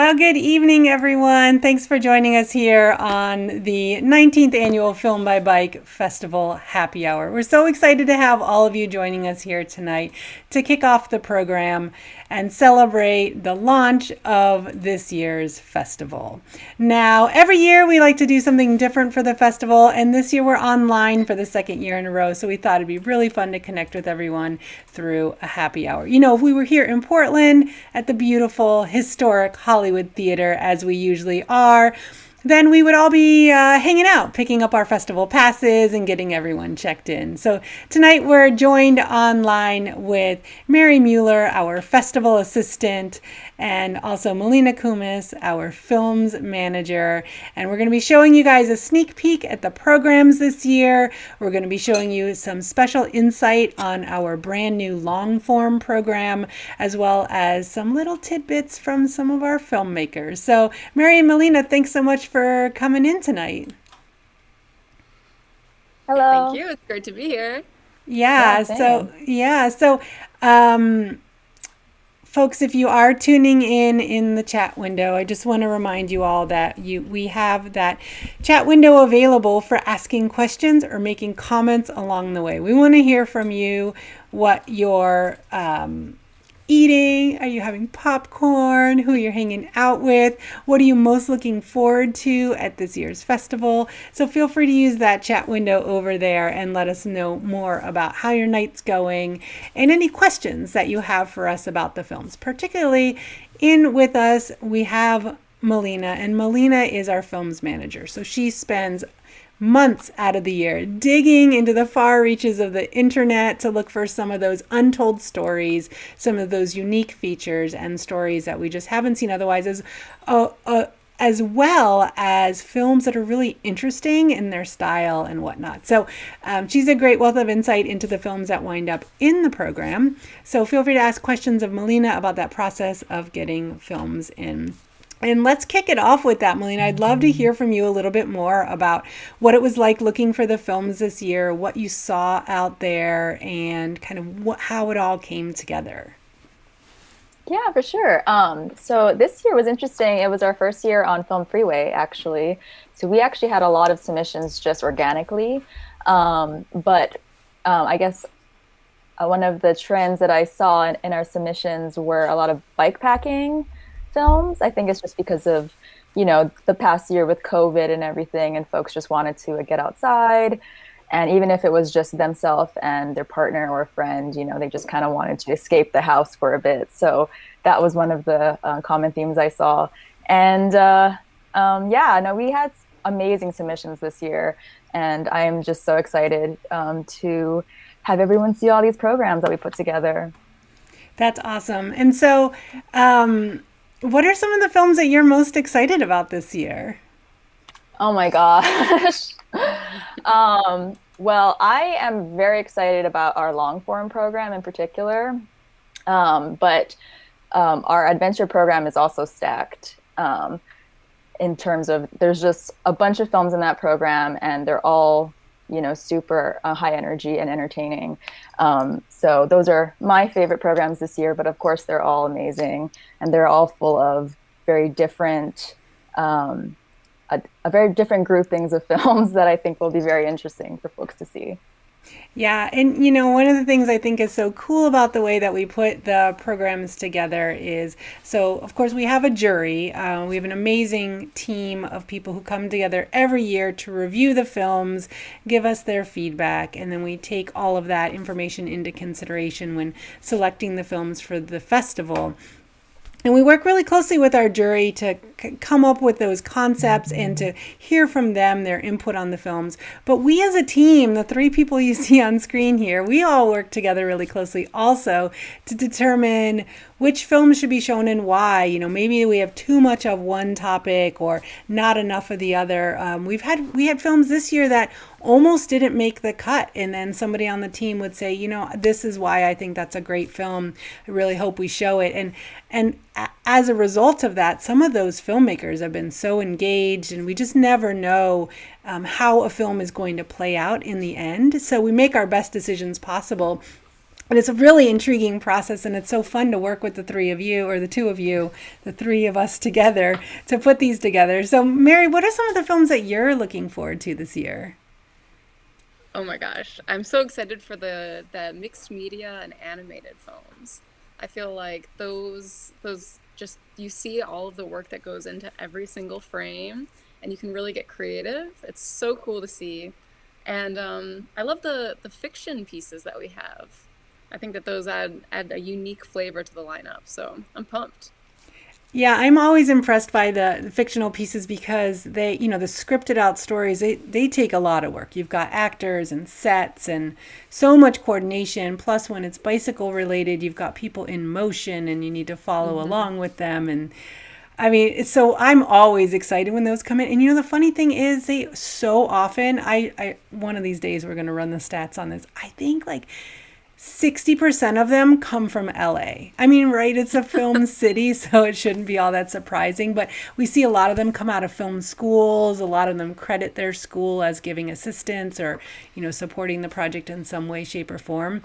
Well, good evening, everyone. Thanks for joining us here on the 19th Annual Film by Bike Festival Happy Hour. We're so excited to have all of you joining us here tonight to kick off the program and celebrate the launch of this year's festival. Now, every year we like to do something different for the festival, and this year we're online for the second year in a row, so we thought it'd be really fun to connect with everyone through a happy hour. You know, if we were here in Portland at the beautiful, historic Hollywood Theater, as we usually are, then we would all be hanging out, picking up our festival passes and getting everyone checked in. So tonight we're joined online with Mary Mueller, our festival assistant, and also Melina Kumis, our films manager. And we're going to be showing you guys a sneak peek at the programs this year. We're going to be showing you some special insight on our brand new long form program, as well as some little tidbits from some of our filmmakers. So Mary and Melina, thanks so much for coming in tonight. Hello. Thank you. It's great to be here. So folks, if you are tuning in the chat window, I just want to remind you all that we have that chat window available for asking questions or making comments along the way. We want to hear from you what you're eating. Are you having popcorn? Who you're hanging out with? What are you most looking forward to at this year's festival? So feel free to use that chat window over there and let us know more about how your night's going and any questions that you have for us about the films. Particularly in with us, we have Melina, and Melina is our films manager. So she spends months out of the year digging into the far reaches of the internet to look for some of those untold stories, some of those unique features and stories that we just haven't seen otherwise, as well as films that are really interesting in their style and whatnot. So she's a great wealth of insight into the films that wind up in the program. So feel free to ask questions of Melina about that process of getting films in. And let's kick it off with that, Melina. I'd love to hear from you a little bit more about what it was like looking for the films this year, what you saw out there, and kind of how it all came together. Yeah, for sure. So this year was interesting. It was our first year on Film Freeway, actually. So we actually had a lot of submissions just organically. But I guess one of the trends that I saw in our submissions were a lot of bikepacking films. I think it's just because of, the past year with COVID and everything, and folks just wanted to get outside. And even if it was just themselves and their partner or a friend, they just kind of wanted to escape the house for a bit. So that was one of the common themes I saw. And we had amazing submissions this year. And I am just so excited to have everyone see all these programs that we put together. That's awesome. And so, what are some of the films that you're most excited about this year? Oh my gosh. Well, I am very excited about our long form program in particular. But our adventure program is also stacked in terms of there's just a bunch of films in that program, and they're all super high energy and entertaining. So those are my favorite programs this year, but of course they're all amazing, and they're all full of very different, a very different groupings of films that I think will be very interesting for folks to see. Yeah, and one of the things I think is so cool about the way that we put the programs together is, so of course we have a jury. We have an amazing team of people who come together every year to review the films, give us their feedback, and then we take all of that information into consideration when selecting the films for the festival. And we work really closely with our jury to come up with those concepts and to hear from them, their input on the films. But we as a team, the three people you see on screen here, we all work together really closely also to determine which films should be shown and why. Maybe we have too much of one topic or not enough of the other. We had films this year that almost didn't make the cut, and then somebody on the team would say, this is why I think that's a great film. I really hope we show it. And as a result of that, some of those filmmakers have been so engaged, and we just never know how a film is going to play out in the end. So we make our best decisions possible And it's a really intriguing process, and it's so fun to work with the three of you, or the two of you, the three of us together to put these together. So, Mary, what are some of the films that you're looking forward to this year? Oh my gosh, I'm so excited for the mixed media and animated films. I feel like those just you see all of the work that goes into every single frame and you can really get creative. It's so cool to see. And I love the fiction pieces that we have. I think that those add a unique flavor to the lineup. So I'm pumped. Yeah, I'm always impressed by the fictional pieces because they, the scripted out stories, they take a lot of work. You've got actors and sets and so much coordination. Plus, when it's bicycle related, you've got people in motion and you need to follow Hmm. along with them. And I mean, so I'm always excited when those come in. And the funny thing is, they so often, one of these days we're going to run the stats on this. I think like 60% of them come from LA. I mean, right? It's a film city, so it shouldn't be all that surprising. But we see a lot of them come out of film schools. A lot of them credit their school as giving assistance or, supporting the project in some way, shape, or form.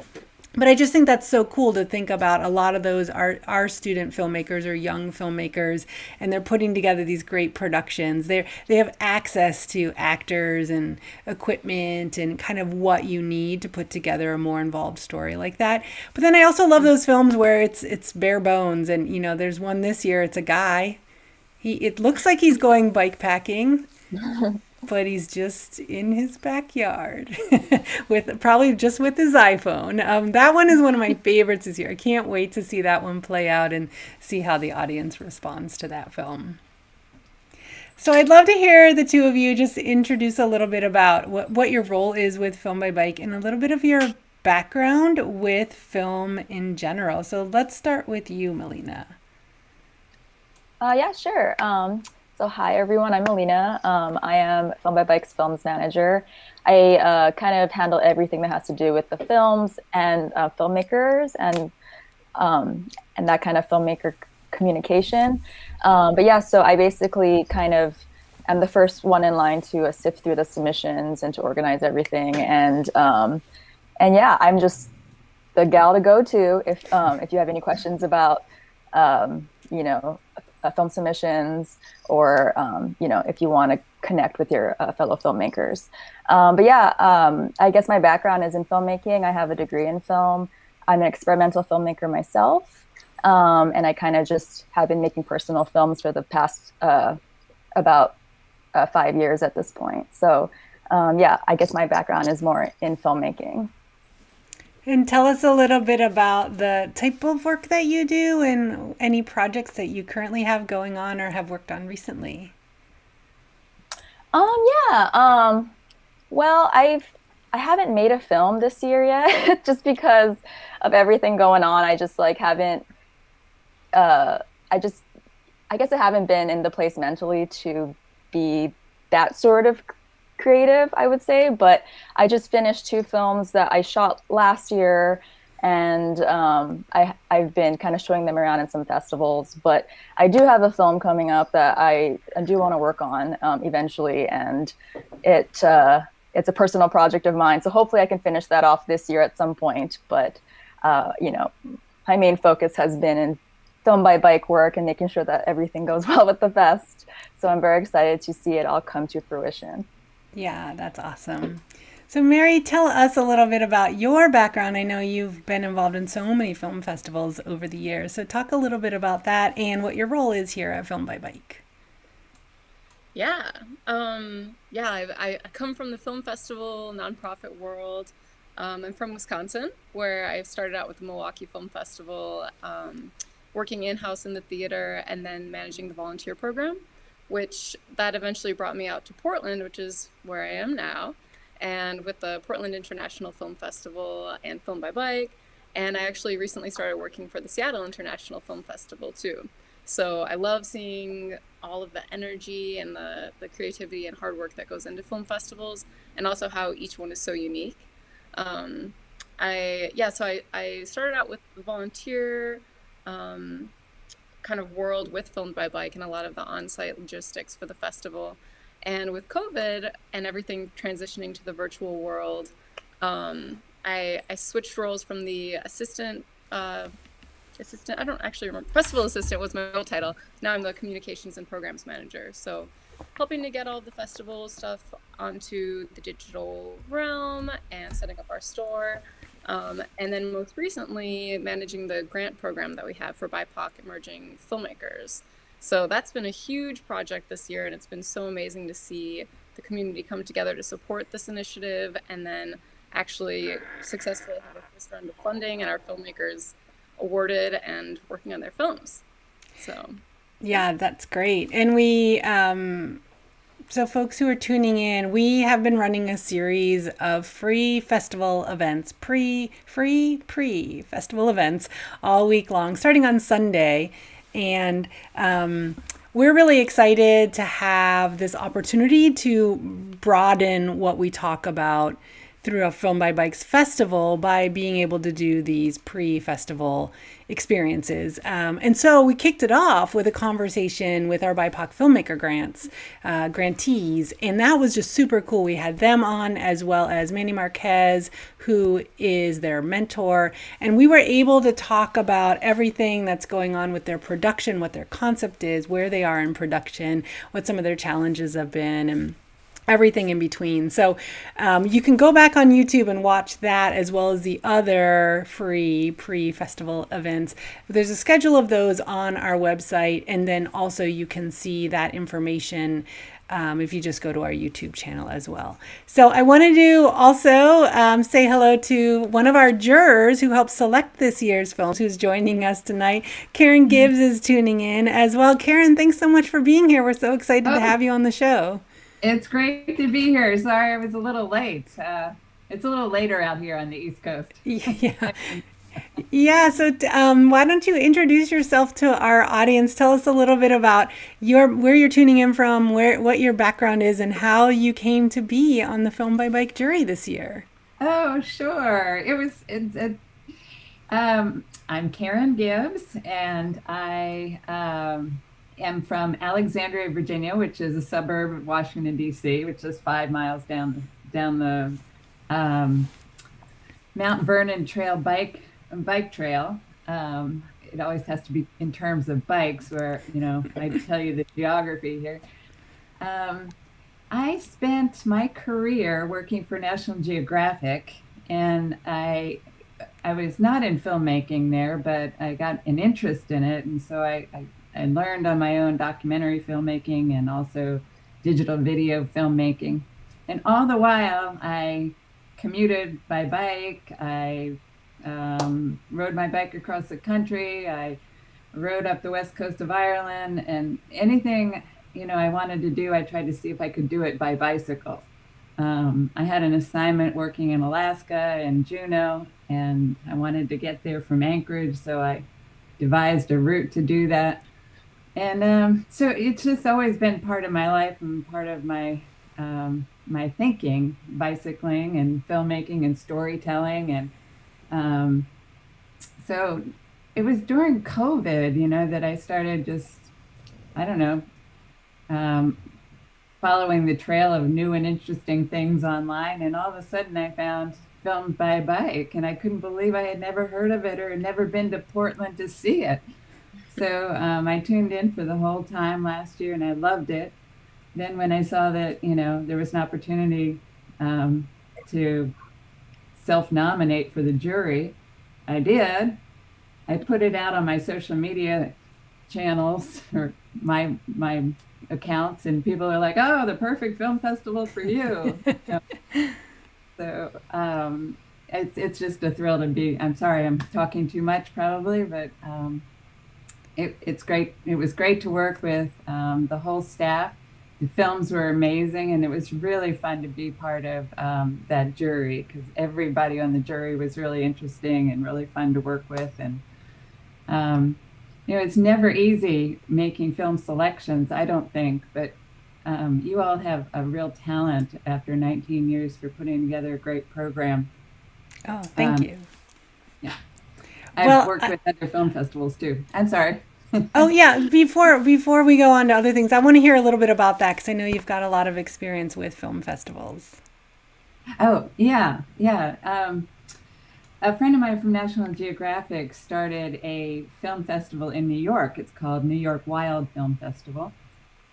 But I just think that's so cool to think about. A lot of those are student filmmakers or young filmmakers, and they're putting together these great productions. They have access to actors and equipment and kind of what you need to put together a more involved story like that. But then I also love those films where it's bare bones, and there's one this year. It's a guy. It looks like he's going bike packing, but he's just in his backyard with probably just with his iPhone. That one is one of my favorites this year. I can't wait to see that one play out and see how the audience responds to that film. So I'd love to hear the two of you just introduce a little bit about what your role is with Film by Bike and a little bit of your background with film in general. So let's start with you, Melina. Yeah, sure. So hi everyone, I'm Melina. I am Film by Bike's films manager. I kind of handle everything that has to do with the films and filmmakers and that kind of filmmaker communication. But yeah, so I basically kind of am the first one in line to sift through the submissions and to organize everything. And yeah, I'm just the gal to go to if you have any questions about you know film submissions or if you want to connect with your fellow filmmakers. But yeah, I guess my background is in filmmaking. I have a degree in film. I'm an experimental filmmaker myself, and I kind of just have been making personal films for the past about 5 years at this point. So yeah, I guess my background is more in filmmaking. And tell us a little bit about the type of work that you do and any projects that you currently have going on or have worked on recently. Yeah. Well, I haven't made a film this year yet, just because of everything going on. I just like haven't. Uh, I just I guess I haven't been in the place mentally to be that sort of creative, I would say. But I just finished two films that I shot last year, and I've been kind of showing them around in some festivals. But I do have a film coming up that I do want to work on eventually, and it's a personal project of mine. So hopefully I can finish that off this year at some point. But you know, my main focus has been in film by bike work and making sure that everything goes well with the fest. So I'm very excited to see it all come to fruition. Yeah, that's awesome. So, Mary, tell us a little bit about your background. I know you've been involved in so many film festivals over the years. So, talk a little bit about that and what your role is here at Film by Bike. Yeah. Yeah, I come from the film festival nonprofit world. I'm from Wisconsin, where I started out with the Milwaukee Film Festival, working in-house in the theater and then managing the volunteer program, which that eventually brought me out to Portland, which is where I am now, and with the Portland International Film Festival and Film by Bike. And I actually recently started working for the Seattle International Film Festival too. So I love seeing all of the energy and the creativity and hard work that goes into film festivals, and also how each one is so unique. Um, so I started out with the volunteer um, kind of world with Filmed by Bike and a lot of the on-site logistics for the festival. And with COVID and everything transitioning to the virtual world, I switched roles from the assistant, I don't actually remember. Festival assistant was my old title. Now I'm the communications and programs manager. So helping to get all the festival stuff onto the digital realm and setting up our store. And then most recently, managing the grant program that we have for BIPOC emerging filmmakers. So that's been a huge project this year, and it's been so amazing to see the community come together to support this initiative and then actually successfully have a first round of funding and our filmmakers awarded and working on their films. So Yeah, that's great. And so folks who are tuning in, we have been running a series of free festival events, pre-festival events all week long, starting on Sunday. And we're really excited to have this opportunity to broaden what we talk about through a Film by Bikes festival by being able to do these pre-festival experiences. And so we kicked it off with a conversation with our BIPOC filmmaker grantees, and that was just super cool. We had them on, as well as Manny Marquez, who is their mentor, and we were able to talk about everything that's going on with their production, what their concept is, where they are in production, what some of their challenges have been, and everything in between. So you can go back on YouTube and watch that, as well as the other free pre-festival events. There's a schedule of those on our website, and then also you can see that information if you just go to our YouTube channel as well. So I wanted to also say hello to one of our jurors who helped select this year's films, who's joining us tonight. Karen Gibbs is tuning in as well. Karen, thanks so much for being here. We're so excited to have you on the show. It's great to be here. Sorry I was a little late. It's a little later out here on the East Coast. Yeah. So why don't you introduce yourself to our audience? Tell us a little bit about where you're tuning in from, what your background is, and how you came to be on the Film by Bike jury this year. Oh, sure. I'm Karen Gibbs, and I am from Alexandria, Virginia, which is a suburb of Washington, D.C., which is 5 miles down the Mount Vernon Trail bike trail. It always has to be in terms of bikes, where I tell you the geography here. I spent my career working for National Geographic, and I was not in filmmaking there, but I got an interest in it, and so I learned on my own documentary filmmaking and also digital video filmmaking. And all the while, I commuted by bike. I rode my bike across the country. I rode up the west coast of Ireland, and anything I wanted to do, I tried to see if I could do it by bicycle. I had an assignment working in Alaska and Juneau, and I wanted to get there from Anchorage, so I devised a route to do that. And so it's just always been part of my life and part of my my thinking, bicycling and filmmaking and storytelling. And so it was during COVID, that I started just, I don't know, following the trail of new and interesting things online. And all of a sudden I found Filmed by Bike, and I couldn't believe I had never heard of it or had never been to Portland to see it. So I tuned in for the whole time last year, and I loved it. Then when I saw that, there was an opportunity to self-nominate for the jury, I did. I put it out on my social media channels or my accounts, and people are like, "Oh, the perfect film festival for you." So it's just a thrill to be. I'm sorry, I'm talking too much probably, but it's great. It was great to work with the whole staff. The films were amazing, and it was really fun to be part of that jury, because everybody on the jury was really interesting and really fun to work with. And it's never easy making film selections, I don't think, but you all have a real talent after 19 years for putting together a great program. Oh, thank you. Yeah. I've worked with other film festivals too. I'm sorry. Oh yeah, before we go on to other things, I want to hear a little bit about that, because I know you've got a lot of experience with film festivals. Oh yeah. a friend of mine from National Geographic started a film festival in New York. It's called New York Wild Film Festival.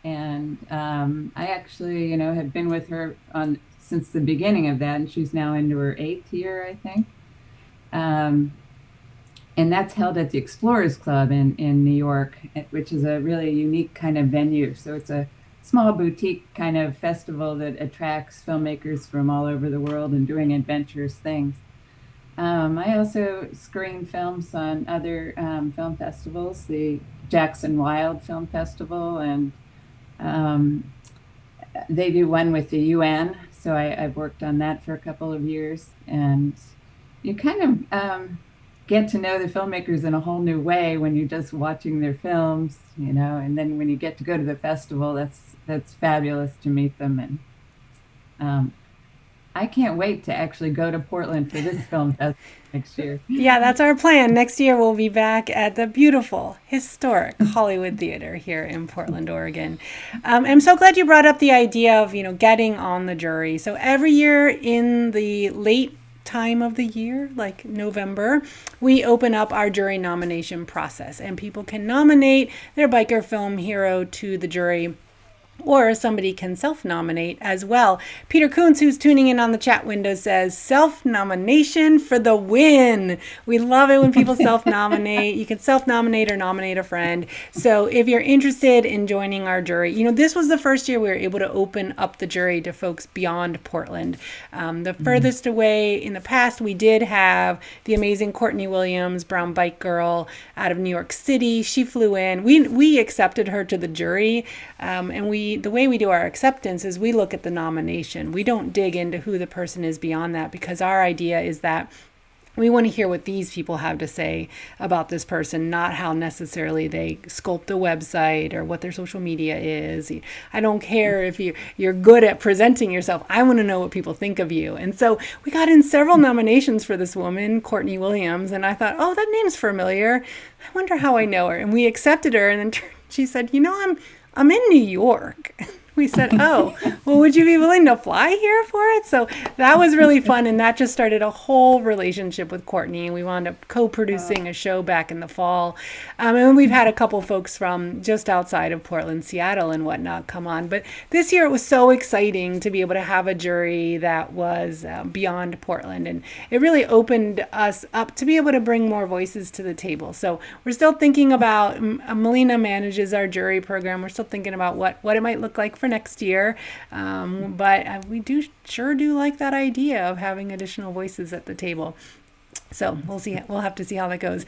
And I actually, have been with her on since the beginning of that, and she's now into her 8th year, I think. Um, and that's held at the Explorers Club in New York, which is a really unique kind of venue. So it's a small boutique kind of festival that attracts filmmakers from all over the world and doing adventurous things. I also screen films on other film festivals, the Jackson Wild Film Festival, and um, they do one with the UN. So I've worked on that for a couple of years. And you kind of get to know the filmmakers in a whole new way when you're just watching their films, and then when you get to go to the festival, that's fabulous to meet them. And I can't wait to actually go to Portland for this film festival next year. Yeah, that's our plan. Next year, we'll be back at the beautiful, historic Hollywood Theater here in Portland, Oregon. I'm so glad you brought up the idea of, getting on the jury. So every year in the late time of the year, like November, we open up our jury nomination process, and people can nominate their biker film hero to the jury, or somebody can self-nominate as well. Peter Kuntz, who's tuning in on the chat window, says self-nomination for the win. We love it when people self-nominate. You can self-nominate or nominate a friend. So if you're interested in joining our jury, this was the first year we were able to open up the jury to folks beyond Portland. The furthest away in the past, we did have the amazing Courtney Williams, Brown Bike Girl, out of New York City. She flew in. We accepted her to the jury, and the way we do our acceptance is we look at the nomination. We don't dig into who the person is beyond that, because our idea is that we want to hear what these people have to say about this person, not how necessarily they sculpt a website or what their social media is. I don't care if you're good at presenting yourself. I want to know what people think of you. And so we got in several nominations for this woman, Courtney Williams, and I thought, oh, that name's familiar. I wonder how I know her. And we accepted her, and then she said, I'm in New York. We said, oh, well, would you be willing to fly here for it? So that was really fun. And that just started a whole relationship with Courtney. And we wound up co-producing a show back in the fall. And we've had a couple folks from just outside of Portland, Seattle and whatnot come on. But this year it was so exciting to be able to have a jury that was beyond Portland. And it really opened us up to be able to bring more voices to the table. So we're still thinking about, Melina manages our jury program. We're still thinking about what it might look like for next year, but we do like that idea of having additional voices at the table. So we'll see. We'll have to see how that goes.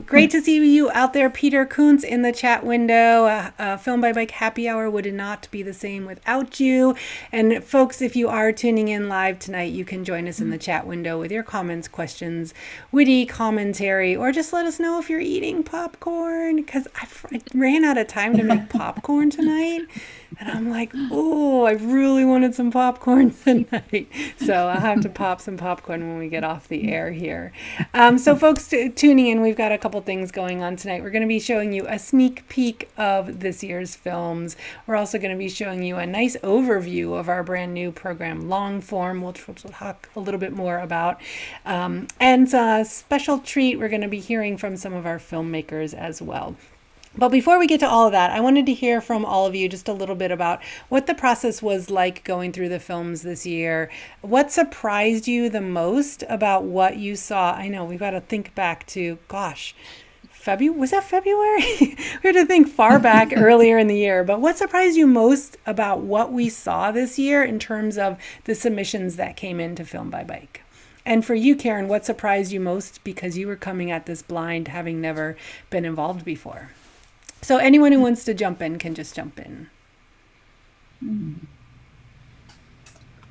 Great to see you out there, Peter Kuntz, in the chat window. Film by Bike Happy Hour would not be the same without you. And folks, if you are tuning in live tonight, you can join us in the chat window with your comments, questions, witty commentary, or just let us know if you're eating popcorn, because I ran out of time to make popcorn tonight. And I'm like, oh, I really wanted some popcorn tonight. So I'll have to pop some popcorn when we get off the air here. So folks tuning in, we've got a couple things going on tonight. We're going to be showing you a sneak peek of this year's films. We're also going to be showing you a nice overview of our brand new program, Long Form, which we'll talk a little bit more about. And a special treat, we're going to be hearing from some of our filmmakers as well. But before we get to all of that, I wanted to hear from all of you just a little bit about what the process was like going through the films this year. What surprised you the most about what you saw? I know we've got to think back to, February? Was that February? We had to think far back earlier in the year. But what surprised you most about what we saw this year in terms of the submissions that came into Film by Bike? And for you, Karen, what surprised you most because you were coming at this blind, having never been involved before? So anyone who wants to jump in can just jump in.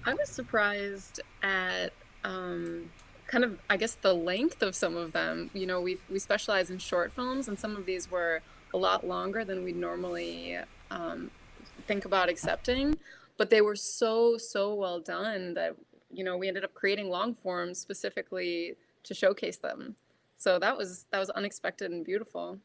I was surprised at kind of, I guess, the length of some of them. We specialize in short films, and some of these were a lot longer than we'd normally think about accepting. But they were so well done that, we ended up creating long forms specifically to showcase them. So that was unexpected and beautiful.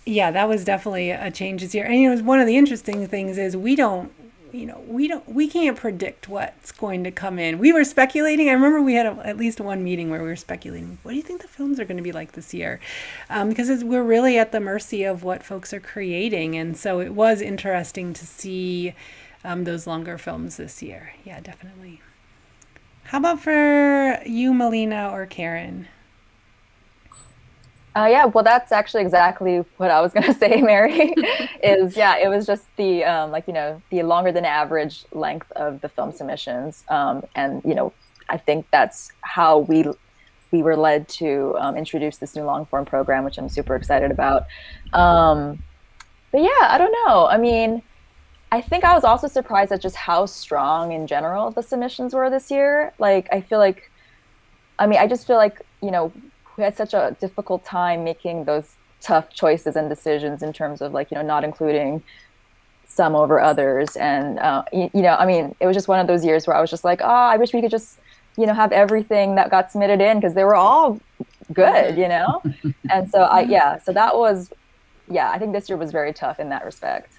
Yeah, that was definitely a change this year. And one of the interesting things is we don't we can't predict what's going to come in. We were speculating. I remember we had at least one meeting where we were speculating, what do you think the films are going to be like this year? Because we're really at the mercy of what folks are creating. And so it was interesting to see those longer films this year. Yeah, definitely. How about for you, Melina or Karen? Yeah, well, that's actually exactly what I was going to say, Mary. It was just the the longer than average length of the film submissions, and I think that's how we were led to introduce this new long form program, which I'm super excited about. But yeah, I don't know. I mean, I think I was also surprised at just how strong in general the submissions were this year. Like, I just feel like we had such a difficult time making those tough choices and decisions in terms of not including some over others. And, it was just one of those years where I was just like, oh, I wish we could just, have everything that got submitted in because they were all good, And so so that was, I think this year was very tough in that respect.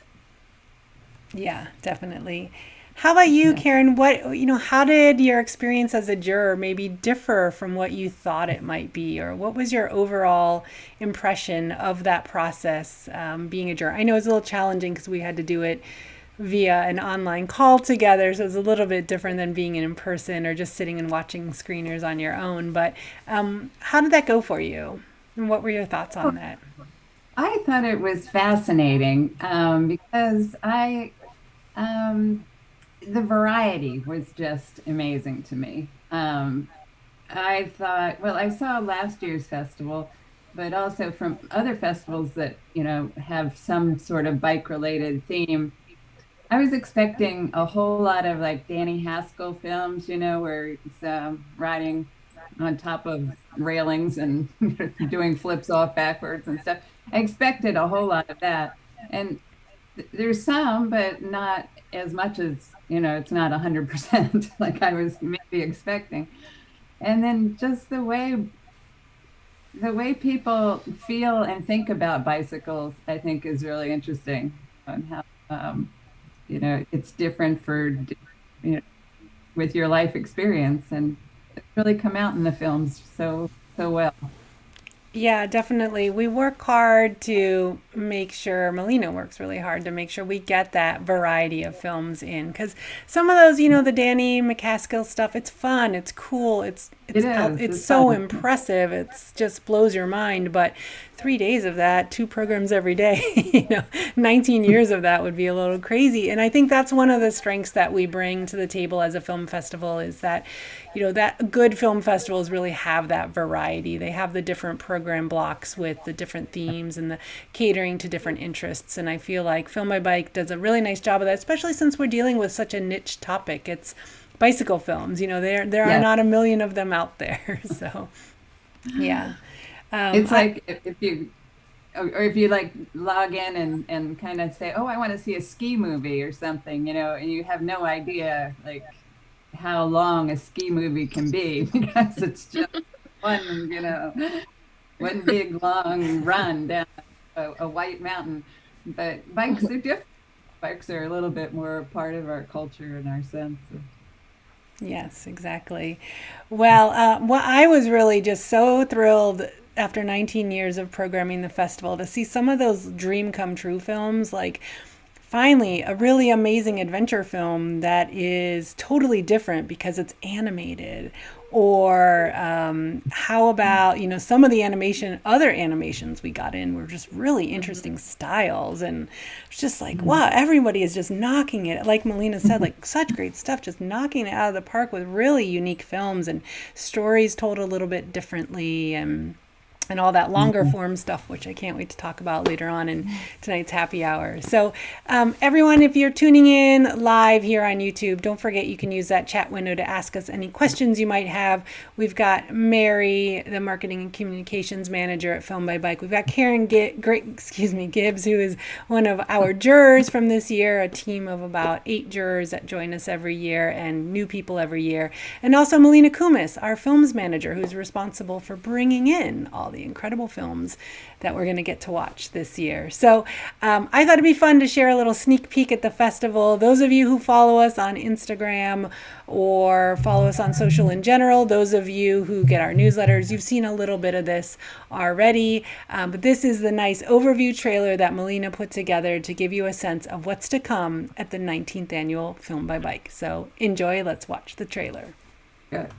Yeah, definitely. How about you, Karen? How did your experience as a juror maybe differ from what you thought it might be? Or what was your overall impression of that process, being a juror? I know it was a little challenging because we had to do it via an online call together. So it was a little bit different than being in person or just sitting and watching screeners on your own. But how did that go for you? And what were your thoughts on that? I thought it was fascinating because the variety was just amazing to me. I thought, well, I saw last year's festival, but also from other festivals that, have some sort of bike related theme. I was expecting a whole lot of like Danny Haskell films, where it's riding on top of railings and doing flips off backwards and stuff. I expected a whole lot of that. And there's some, but not as much as, it's not 100% like I was maybe expecting. And then just the way people feel and think about bicycles, I think is really interesting, on how, it's different for, with your life experience, and it's really come out in the films so well. Yeah, definitely. We work hard to make sure, Melina works really hard to make sure we get that variety of films in. Because some of those, the Danny McCaskill stuff, it's fun, it's cool, it's so fun. impressive, it's just blows your mind. But 3 days of that, 2 programs every day, 19 years of that would be a little crazy. And I think that's one of the strengths that we bring to the table as a film festival is that, that good film festivals really have that variety. They have the different program blocks with the different themes and the catering to different interests. And I feel like Film by Bike does a really nice job of that, especially since we're dealing with such a niche topic. It's bicycle films, there are not a million of them out there. So, yeah. It's like if you like log in and kind of say, oh, I want to see a ski movie or something, and you have no idea like how long a ski movie can be because it's just one big long run down a white mountain. But bikes are different. Bikes are a little bit more part of our culture and our sense of. Yes, exactly. Well, I was really just so thrilled after 19 years of programming the festival to see some of those dream come true films, like finally a really amazing adventure film that is totally different because it's animated. Or how about, some of the other animations we got in were just really interesting styles. And it's just like, wow, everybody is just knocking it. Like Melina said, like such great stuff, just knocking it out of the park with really unique films and stories told a little bit differently. And all that longer form stuff, which I can't wait to talk about later on in tonight's happy hour. So everyone, if you're tuning in live here on YouTube, don't forget you can use that chat window to ask us any questions you might have. We've got Mary, the marketing and communications manager at Film by Bike. We've got Karen Gibbs, who is one of our jurors from this year, a team of about 8 jurors that join us every year and new people every year. And also Melina Kumis, our films manager, who's responsible for bringing in all the incredible films that we're going to get to watch this year. So I thought it'd be fun to share a little sneak peek at the festival. Those of you who follow us on Instagram or follow us on social in general, those of you who get our newsletters, you've seen a little bit of this already. But this is the nice overview trailer that Melina put together to give you a sense of what's to come at the 19th annual Film by Bike. So enjoy. Let's watch the trailer. Good.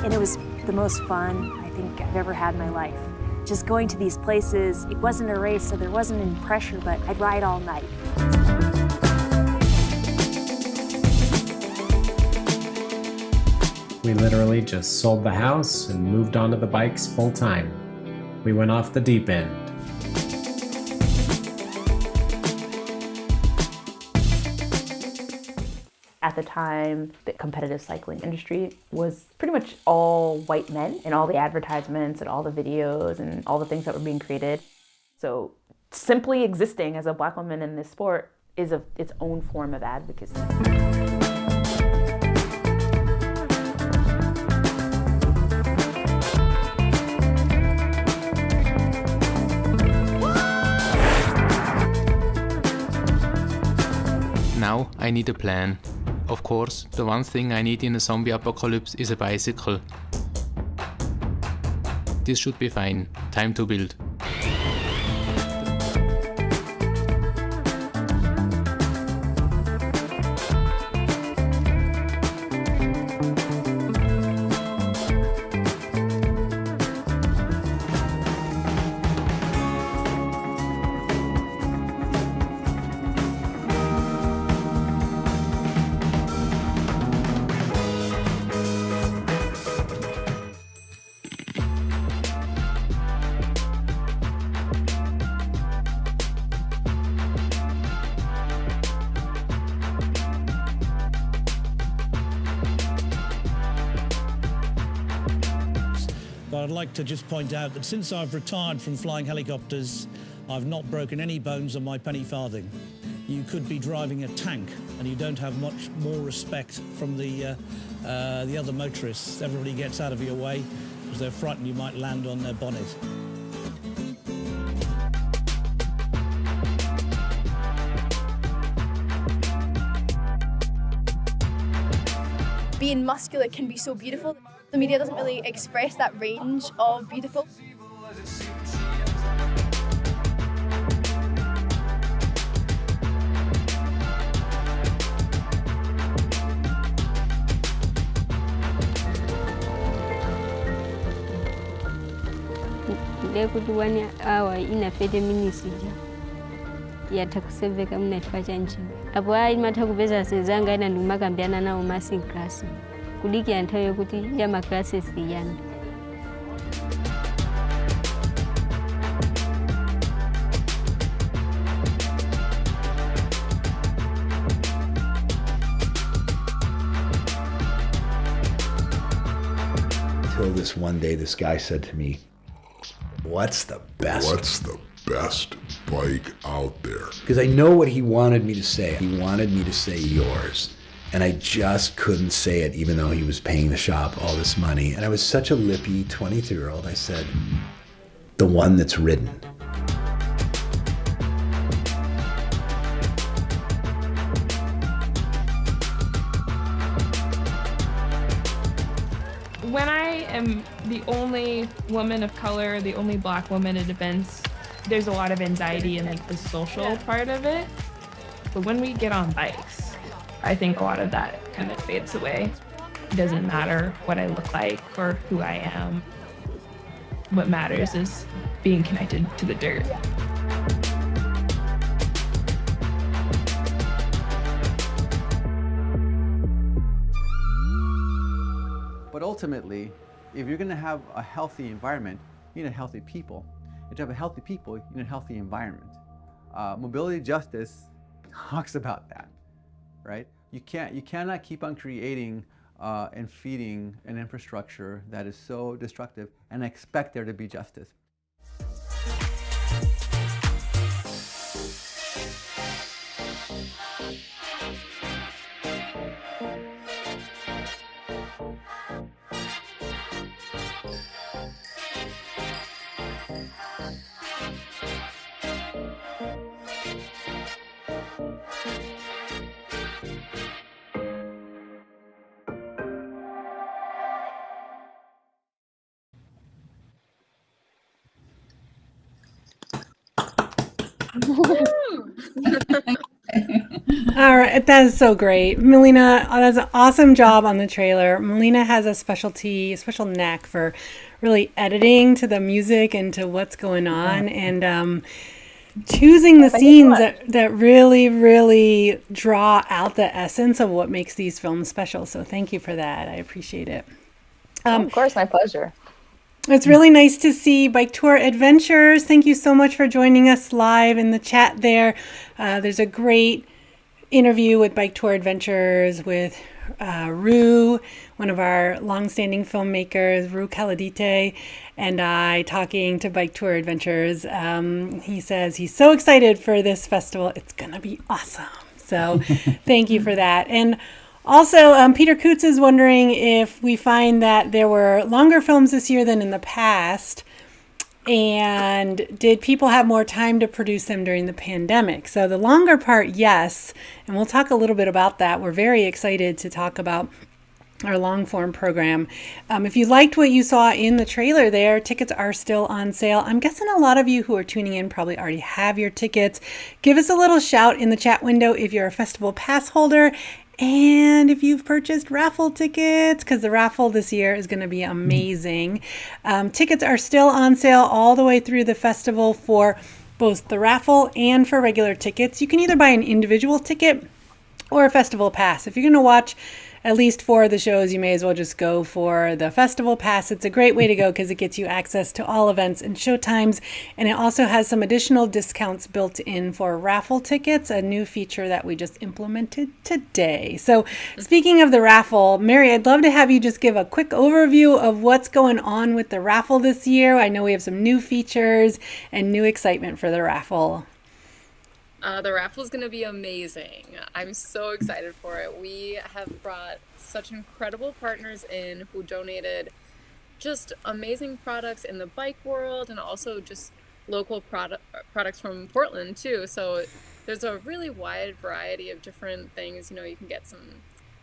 And it was the most fun I think I've ever had in my life. Just going to these places, it wasn't a race, so there wasn't any pressure, but I'd ride all night. We literally just sold the house and moved onto the bikes full time. We went off the deep end. At the time, the competitive cycling industry was pretty much all white men, and all the advertisements and all the videos and all the things that were being created. So simply existing as a Black woman in this sport is its own form of advocacy. Now I need a plan. Of course, the one thing I need in a zombie apocalypse is a bicycle. This should be fine. Time to build. But I'd like to just point out that since I've retired from flying helicopters, I've not broken any bones on my penny farthing. You could be driving a tank and you don't have much more respect from the other motorists. Everybody gets out of your way because they're frightened you might land on their bonnet. Being muscular can be so beautiful. The media doesn't really express that range of beautiful. Kuti 1 hour inafete minisiji yatakuseveka mnaifacha nchini apo imata kupeza sezanga ina ndumakambiana nawo masi klasi kudiki anthawi yokuti ya maclasses iyana. Until this one day, this guy said to me, What's the best bike out there? Because I know what he wanted me to say. He wanted me to say yours. And I just couldn't say it, even though he was paying the shop all this money. And I was such a lippy 23-year-old. I said, the one that's ridden. When I am the only woman of color, the only Black woman at events, there's a lot of anxiety in like the social part of it. But when we get on bikes, I think a lot of that kind of fades away. It doesn't matter what I look like or who I am. What matters is being connected to the dirt. But ultimately, if you're going to have a healthy environment, you need healthy people. And to have a healthy people, you need a healthy environment. Mobility justice talks about that, right? You cannot keep on creating and feeding an infrastructure that is so destructive and expect there to be justice. All right, that is so great. Melina, that's an awesome job on the trailer. Melina has a special knack for really editing to the music and to what's going on, and choosing the scenes that really, really draw out the essence of what makes these films special. So thank you for that. I appreciate it. Of course, my pleasure. It's really nice to see Bike Tour Adventures. Thank you so much for joining us live in the chat there. There's a great interview with Bike Tour Adventures with Rue, one of our longstanding filmmakers, Rue Caladite, and I talking to Bike Tour Adventures. He says he's so excited for this festival. It's going to be awesome. So thank you for that. And also, Peter Coots is wondering if we find that there were longer films this year than in the past. And did people have more time to produce them during the pandemic? So the longer part, yes. And we'll talk a little bit about that. We're very excited to talk about our long form program. If you liked what you saw in the trailer there, tickets are still on sale. I'm guessing a lot of you who are tuning in probably already have your tickets. Give us a little shout in the chat window if you're a festival pass holder. And if you've purchased raffle tickets, because the raffle this year is going to be amazing. Tickets are still on sale all the way through the festival for both the raffle and for regular tickets. You can either buy an individual ticket or a festival pass. If you're going to watch at least 4 of the shows, you may as well just go for the festival pass. It's a great way to go because it gets you access to all events and showtimes, and it also has some additional discounts built in for raffle tickets, a new feature that we just implemented today. So speaking of the raffle, Mary, I'd love to have you just give a quick overview of what's going on with the raffle this year. I know we have some new features and new excitement for the raffle. The raffle is going to be amazing. I'm so excited for it. We have brought such incredible partners in who donated just amazing products in the bike world and also just local products from Portland too. So there's a really wide variety of different things. You know, you can get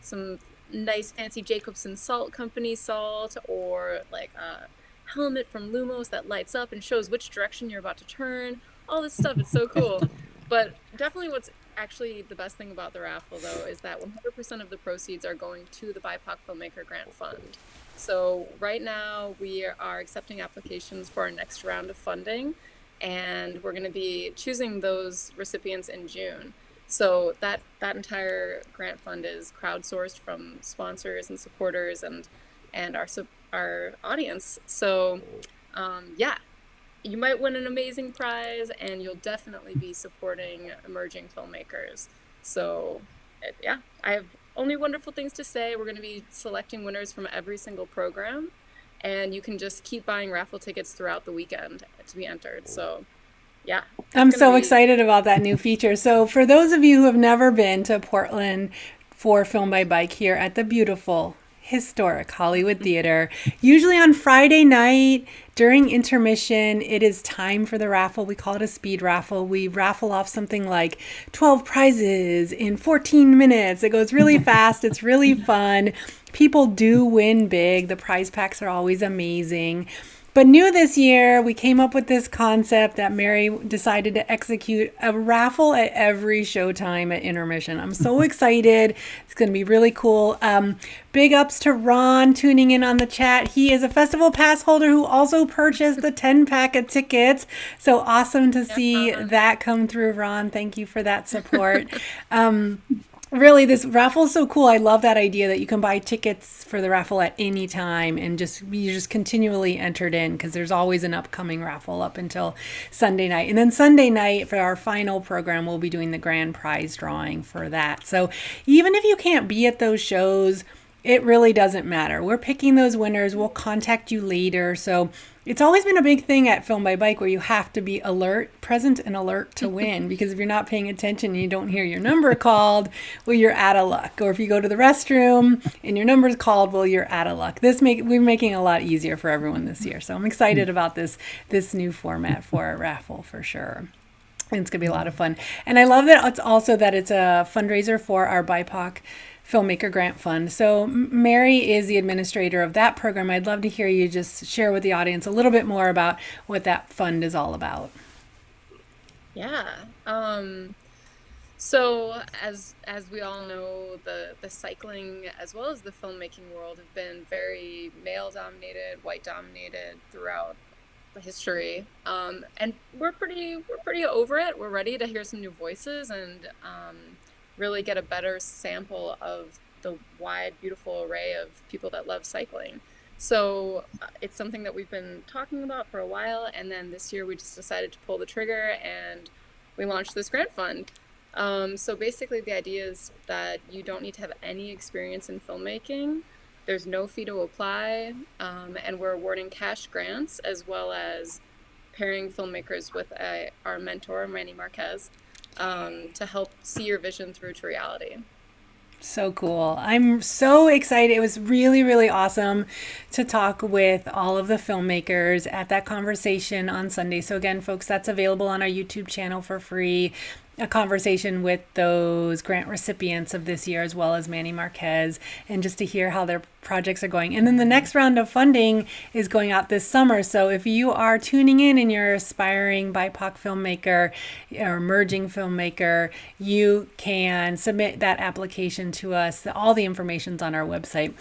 some nice fancy Jacobson Salt Company salt, or like a helmet from Lumos that lights up and shows which direction you're about to turn. All this stuff is so cool. But definitely what's actually the best thing about the raffle, though, is that 100% of the proceeds are going to the BIPOC Filmmaker Grant Fund. So right now we are accepting applications for our next round of funding, and we're going to be choosing those recipients in June. So that entire grant fund is crowdsourced from sponsors and supporters and our audience. So yeah. You might win an amazing prize, and you'll definitely be supporting emerging filmmakers. So, yeah, I have only wonderful things to say. We're going to be selecting winners from every single program, and you can just keep buying raffle tickets throughout the weekend to be entered. So, yeah. I'm so excited about that new feature. So, for those of you who have never been to Portland for Film by Bike here at the beautiful historic Hollywood Theater, usually on Friday night during intermission, it is time for the raffle. We call it a speed raffle. We raffle off something like 12 prizes in 14 minutes. It goes really fast. It's really fun. People do win big. The prize packs are always amazing. But new this year, we came up with this concept that Mary decided to execute a raffle at every showtime at intermission. I'm so excited. It's going to be really cool. Big ups to Ron tuning in on the chat. He is a festival pass holder who also purchased the 10-pack of tickets. So awesome to see that come through, Ron. Thank you for that support. Really, this raffle is so cool. I love that idea that you can buy tickets for the raffle at any time and you just continually entered in, because there's always an upcoming raffle up until Sunday night. And then Sunday night for our final program, we'll be doing the grand prize drawing for that. So even if you can't be at those shows, it really doesn't matter. We're picking those winners. We'll contact you later. So it's always been a big thing at Film by Bike where you have to be present and alert to win, because if you're not paying attention and you don't hear your number called, well, you're out of luck. Or if you go to the restroom and your number's called, well, you're out of luck. We're making it a lot easier for everyone this year. So I'm excited about this new format for a raffle for sure. And it's going to be a lot of fun. And I love that it's a fundraiser for our BIPOC Filmmaker Grant Fund. So Mary is the administrator of that program. I'd love to hear you just share with the audience a little bit more about what that fund is all about. Yeah. So as we all know, the cycling as well as the filmmaking world have been very male dominated, white dominated throughout the history. And we're pretty over it. We're ready to hear some new voices and really get a better sample of the wide, beautiful array of people that love cycling. So it's something that we've been talking about for a while, and then this year we just decided to pull the trigger and we launched this grant fund. So basically the idea is that you don't need to have any experience in filmmaking. There's no fee to apply, and we're awarding cash grants as well as pairing filmmakers with our mentor, Manny Marquez, to help see your vision through to reality. So cool. I'm so excited. It was really, really awesome to talk with all of the filmmakers at that conversation on Sunday. So again, folks, that's available on our YouTube channel for free. A conversation with those grant recipients of this year, as well as Manny Marquez, and just to hear how their projects are going. And then the next round of funding is going out this summer. So if you are tuning in and you're aspiring BIPOC filmmaker or emerging filmmaker, you can submit that application to us. All the information's on our website.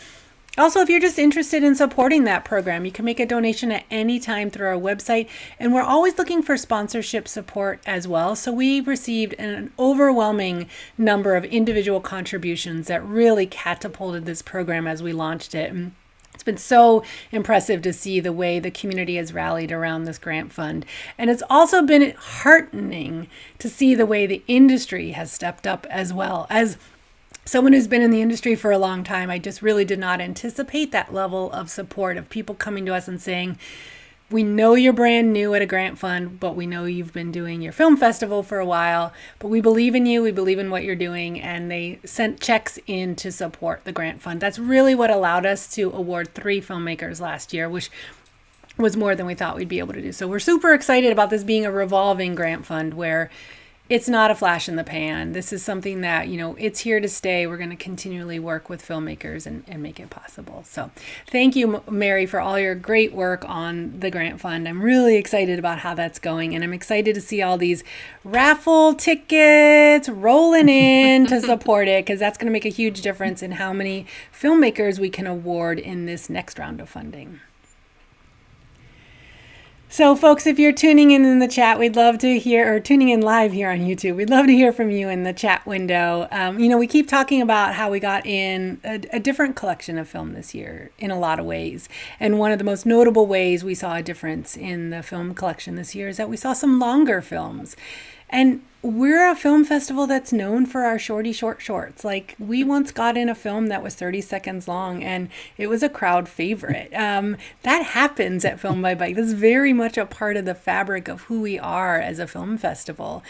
Also, if you're just interested in supporting that program, you can make a donation at any time through our website. And we're always looking for sponsorship support as well. So we received an overwhelming number of individual contributions that really catapulted this program as we launched it. And it's been so impressive to see the way the community has rallied around this grant fund. And it's also been heartening to see the way the industry has stepped up as well. As someone who's been in the industry for a long time, I just really did not anticipate that level of support of people coming to us and saying, we know you're brand new at a grant fund, but we know you've been doing your film festival for a while, but we believe in you, we believe in what you're doing, and they sent checks in to support the grant fund. That's really what allowed us to award 3 filmmakers last year, which was more than we thought we'd be able to do. So we're super excited about this being a revolving grant fund where it's not a flash in the pan. This is something that, it's here to stay. We're going to continually work with filmmakers and make it possible. So thank you, Mary, for all your great work on the grant fund. I'm really excited about how that's going. And I'm excited to see all these raffle tickets rolling in to support it, because that's going to make a huge difference in how many filmmakers we can award in this next round of funding. So folks, if you're tuning in the chat, we'd love to hear, or tuning in live here on YouTube, we'd love to hear from you in the chat window. We keep talking about how we got in a different collection of film this year in a lot of ways. And one of the most notable ways we saw a difference in the film collection this year is that we saw some longer films. And we're a film festival that's known for our short shorts. Like, we once got in a film that was 30 seconds long and it was a crowd favorite. That happens at Film by Bike. This is very much a part of the fabric of who we are as a film festival.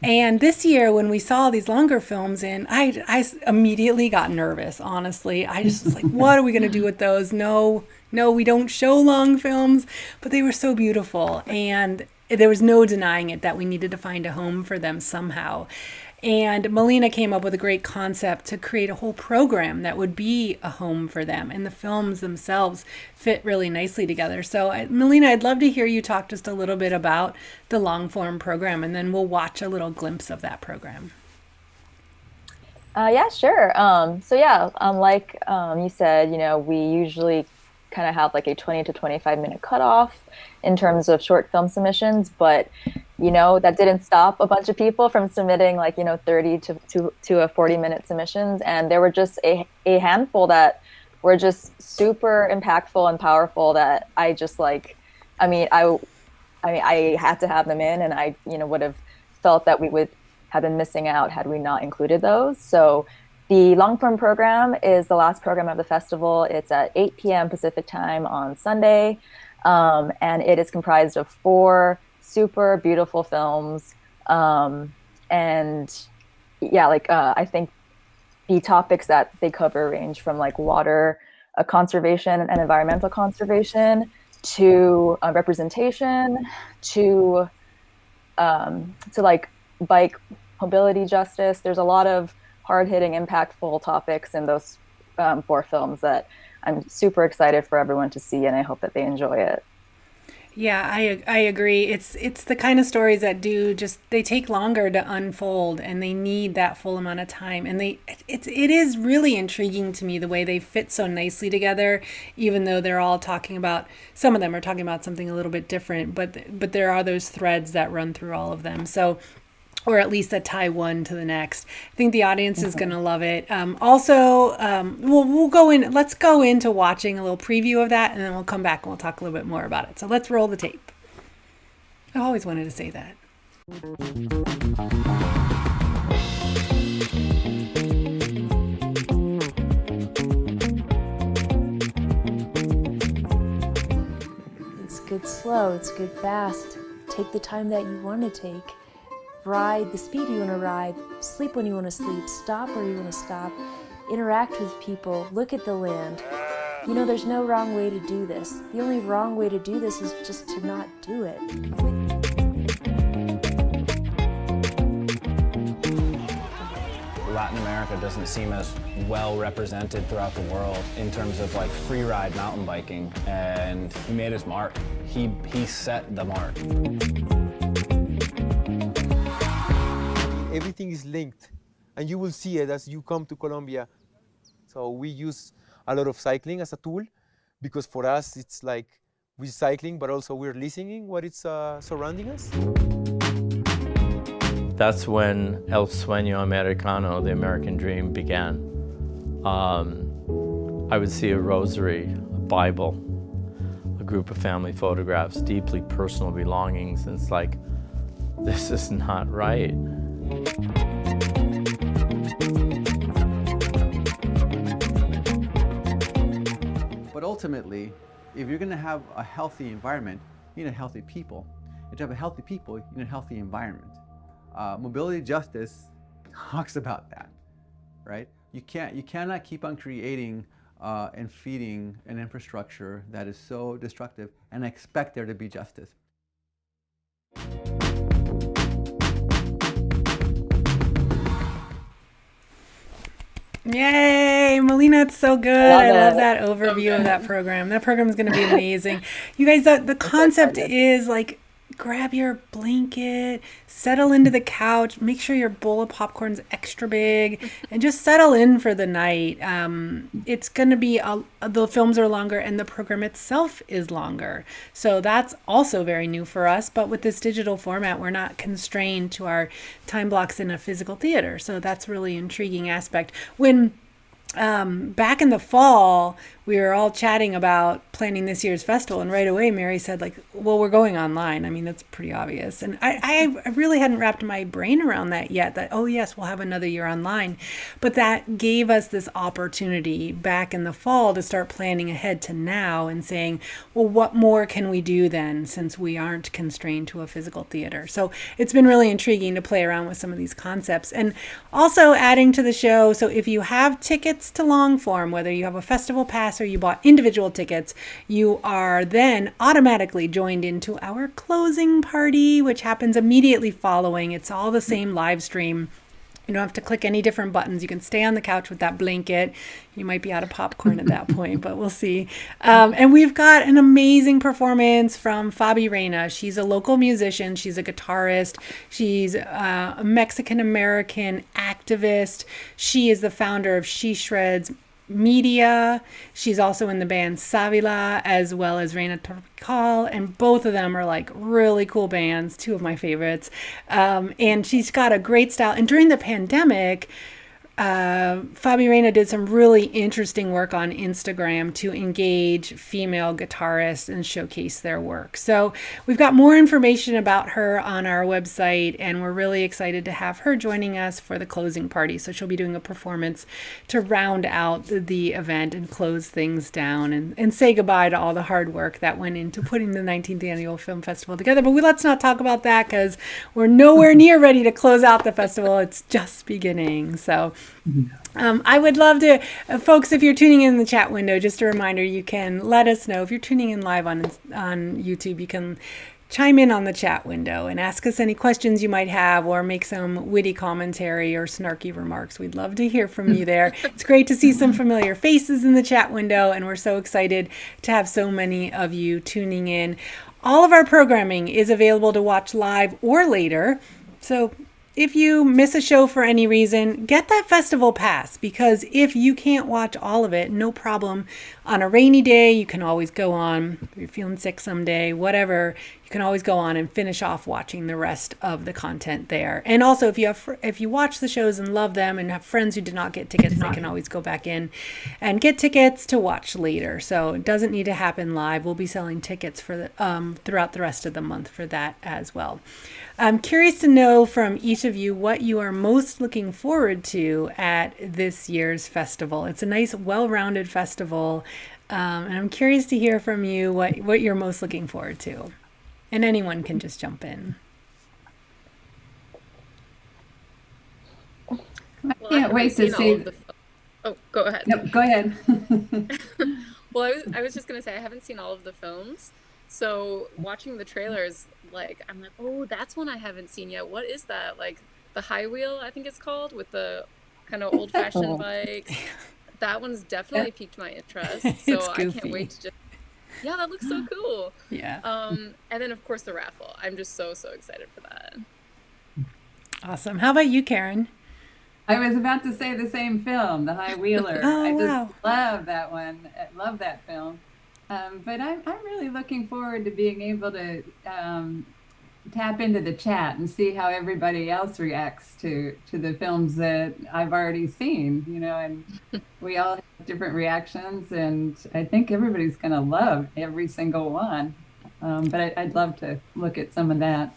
And this year, when we saw these longer films in, I immediately got nervous, honestly. I just was like, what are we going to do with those? No, we don't show long films. But they were so beautiful. And there was no denying it that we needed to find a home for them somehow. And Melina came up with a great concept to create a whole program that would be a home for them. And the films themselves fit really nicely together. So Melina, I'd love to hear you talk just a little bit about the long form program, and then we'll watch a little glimpse of that program. Yeah, sure. Like you said, we usually kind of have like a 20 to 25 minute cutoff in terms of short film submissions, but that didn't stop a bunch of people from submitting 30 to a 40-minute submissions, and there were just a handful that were just super impactful and powerful that I just I had to have them in, and I would have felt that we would have been missing out had we not included those. So the long form program is the last program of the festival. It's at 8 p.m. Pacific time on Sunday, and it is comprised of 4 super beautiful films. I think the topics that they cover range from water conservation and environmental conservation to representation to bike mobility justice. There's a lot of hard-hitting, impactful topics in those 4 films that I'm super excited for everyone to see, and I hope that they enjoy it. Yeah, I agree. It's the kind of stories that they take longer to unfold, and they need that full amount of time. And it is really intriguing to me the way they fit so nicely together, even though they're all talking about, some of them are talking about something a little bit different, but there are those threads that run through all of them. So, or at least that tie one to the next. I think the audience is going to love it. We'll go in. Let's go into watching a little preview of that, and then we'll come back and we'll talk a little bit more about it. So let's roll the tape. I always wanted to say that. It's good slow, it's good fast. Take the time that you want to take. Ride the speed you want to ride, sleep when you want to sleep, stop where you want to stop, interact with people, look at the land. You know, there's no wrong way to do this. The only wrong way to do this is just to not do it. Latin America doesn't seem as well represented throughout the world in terms of like free ride mountain biking, and he made his mark. He set the mark. Everything is linked, and you will see it as you come to Colombia. So we use a lot of cycling as a tool, because for us it's like we're cycling, but also we're listening what it's surrounding us. That's when El Sueño Americano, the American dream, began. I would see a rosary, a Bible, a group of family photographs, deeply personal belongings, and it's like, this is not right. But ultimately, if you're going to have a healthy environment, you need healthy people. And to have a healthy people, you need a healthy environment. Mobility justice talks about that, right? You cannot keep on creating and feeding an infrastructure that is so destructive and expect there to be justice. Yay, Melina, it's so good. I love that overview of that program. That program is going to be amazing. You guys, the concept is like, grab your blanket, settle into the couch, make sure your bowl of popcorn's extra big, and just settle in for the night. It's going to be, the films are longer and the program itself is longer. So that's also very new for us. But with this digital format, we're not constrained to our time blocks in a physical theater. So that's really intriguing aspect. When back in the fall, we were all chatting about planning this year's festival, and right away Mary said, like, well, we're going online. I mean, that's pretty obvious. And I really hadn't wrapped my brain around that yet, that, oh yes, we'll have another year online. But that gave us this opportunity back in the fall to start planning ahead to now and saying, well, what more can we do then, since we aren't constrained to a physical theater? So it's been really intriguing to play around with some of these concepts. And also adding to the show, so if you have tickets to long form, whether you have a festival pass or you bought individual tickets, you are then automatically joined into our closing party, which happens immediately following. It's all the same live stream. You don't have to click any different buttons. You can stay on the couch with that blanket. You might be out of popcorn at that point, but we'll see. And we've got an amazing performance from Fabi Reina. She's a local musician. She's a guitarist. She's a Mexican-American activist. She is the founder of She Shreds Media. She's also in the band Savila, as well as Reina Tropical, and both of them are like really cool bands, two of my favorites. And she's got a great style. And during the pandemic, Fabi Reina did some really interesting work on Instagram to engage female guitarists and showcase their work. So we've got more information about her on our website, and we're really excited to have her joining us for the closing party. So she'll be doing a performance to round out the event and close things down and say goodbye to all the hard work that went into putting the 19th Annual Film Festival together. But let's not talk about that, because we're nowhere near ready to close out the festival. It's just beginning. So I would love to, folks, if you're tuning in the chat window, just a reminder, you can let us know. If you're tuning in live on YouTube, you can chime in on the chat window and ask us any questions you might have, or make some witty commentary or snarky remarks. We'd love to hear from you there. It's great to see some familiar faces in the chat window, and we're so excited to have so many of you tuning in. All of our programming is available to watch live or later. So if you miss a show for any reason, get that festival pass, because if you can't watch all of it, no problem. On a rainy day, you can always go on. If you're feeling sick someday, whatever, you can always go on and finish off watching the rest of the content there. And also, if you watch the shows and love them and have friends who did not get tickets, they can always go back in and get tickets to watch later. So it doesn't need to happen live. We'll be selling tickets for throughout the rest of the month for that as well. I'm curious to know from each of you what you are most looking forward to at this year's festival. It's a nice, well-rounded festival, and I'm curious to hear from you what you're most looking forward to. And anyone can just jump in. I can't wait to see. Oh, go ahead. No, go ahead. Well, I was just going to say, I haven't seen all of the films. So watching the trailers, like, I'm like, oh, that's one I haven't seen yet. What is that? Like the High Wheel, I think it's called, with the kind of old-fashioned bikes. That one's definitely piqued my interest. So I can't wait to just, yeah, that looks so cool. Yeah. And then of course the raffle. I'm just so excited for that. Awesome. How about you, Karen? I was about to say the same film, The High Wheeler. I just love that one. I love that film. But I'm really looking forward to being able to tap into the chat and see how everybody else reacts to the films that I've already seen, and we all have different reactions, and I think everybody's going to love every single one. But I'd love to look at some of that.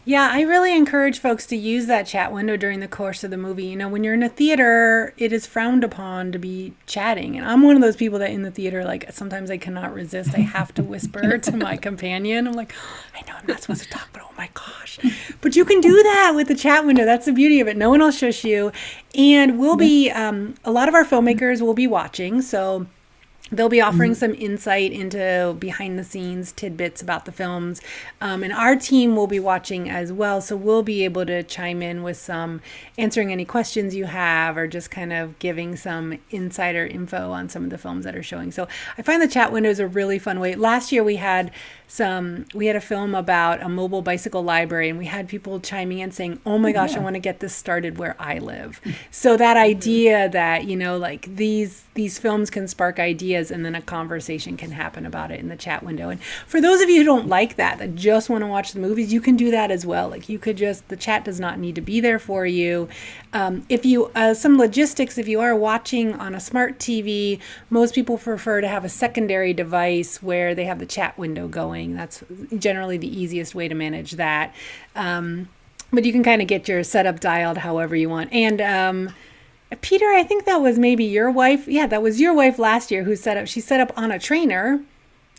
Yeah, I really encourage folks to use that chat window during the course of the movie. When you're in a theater, it is frowned upon to be chatting. And I'm one of those people that in the theater, like, sometimes I cannot resist. I have to whisper to my companion. I'm like, I know I'm not supposed to talk, but oh my gosh. But you can do that with the chat window. That's the beauty of it. No one will shush you. And we'll be, a lot of our filmmakers will be watching. So they'll be offering some insight into behind the scenes tidbits about the films. And our team will be watching as well. So we'll be able to chime in with some answering any questions you have, or just kind of giving some insider info on some of the films that are showing. So I find the chat window is a really fun way. Last year we had a film about a mobile bicycle library, and we had people chiming in saying, oh my gosh, I want to get this started where I live. So that idea that, like these films can spark ideas, and then a conversation can happen about it in the chat window. And for those of you who don't like that just want to watch the movies, you can do that as well. Like, you could the chat does not need to be there for you. If you, some logistics, if you are watching on a smart TV, most people prefer to have a secondary device where they have the chat window going. That's generally the easiest way to manage that. But you can kind of get your setup dialed however you want. And Peter, I think that was maybe your wife. Yeah, that was your wife last year who she set up on a trainer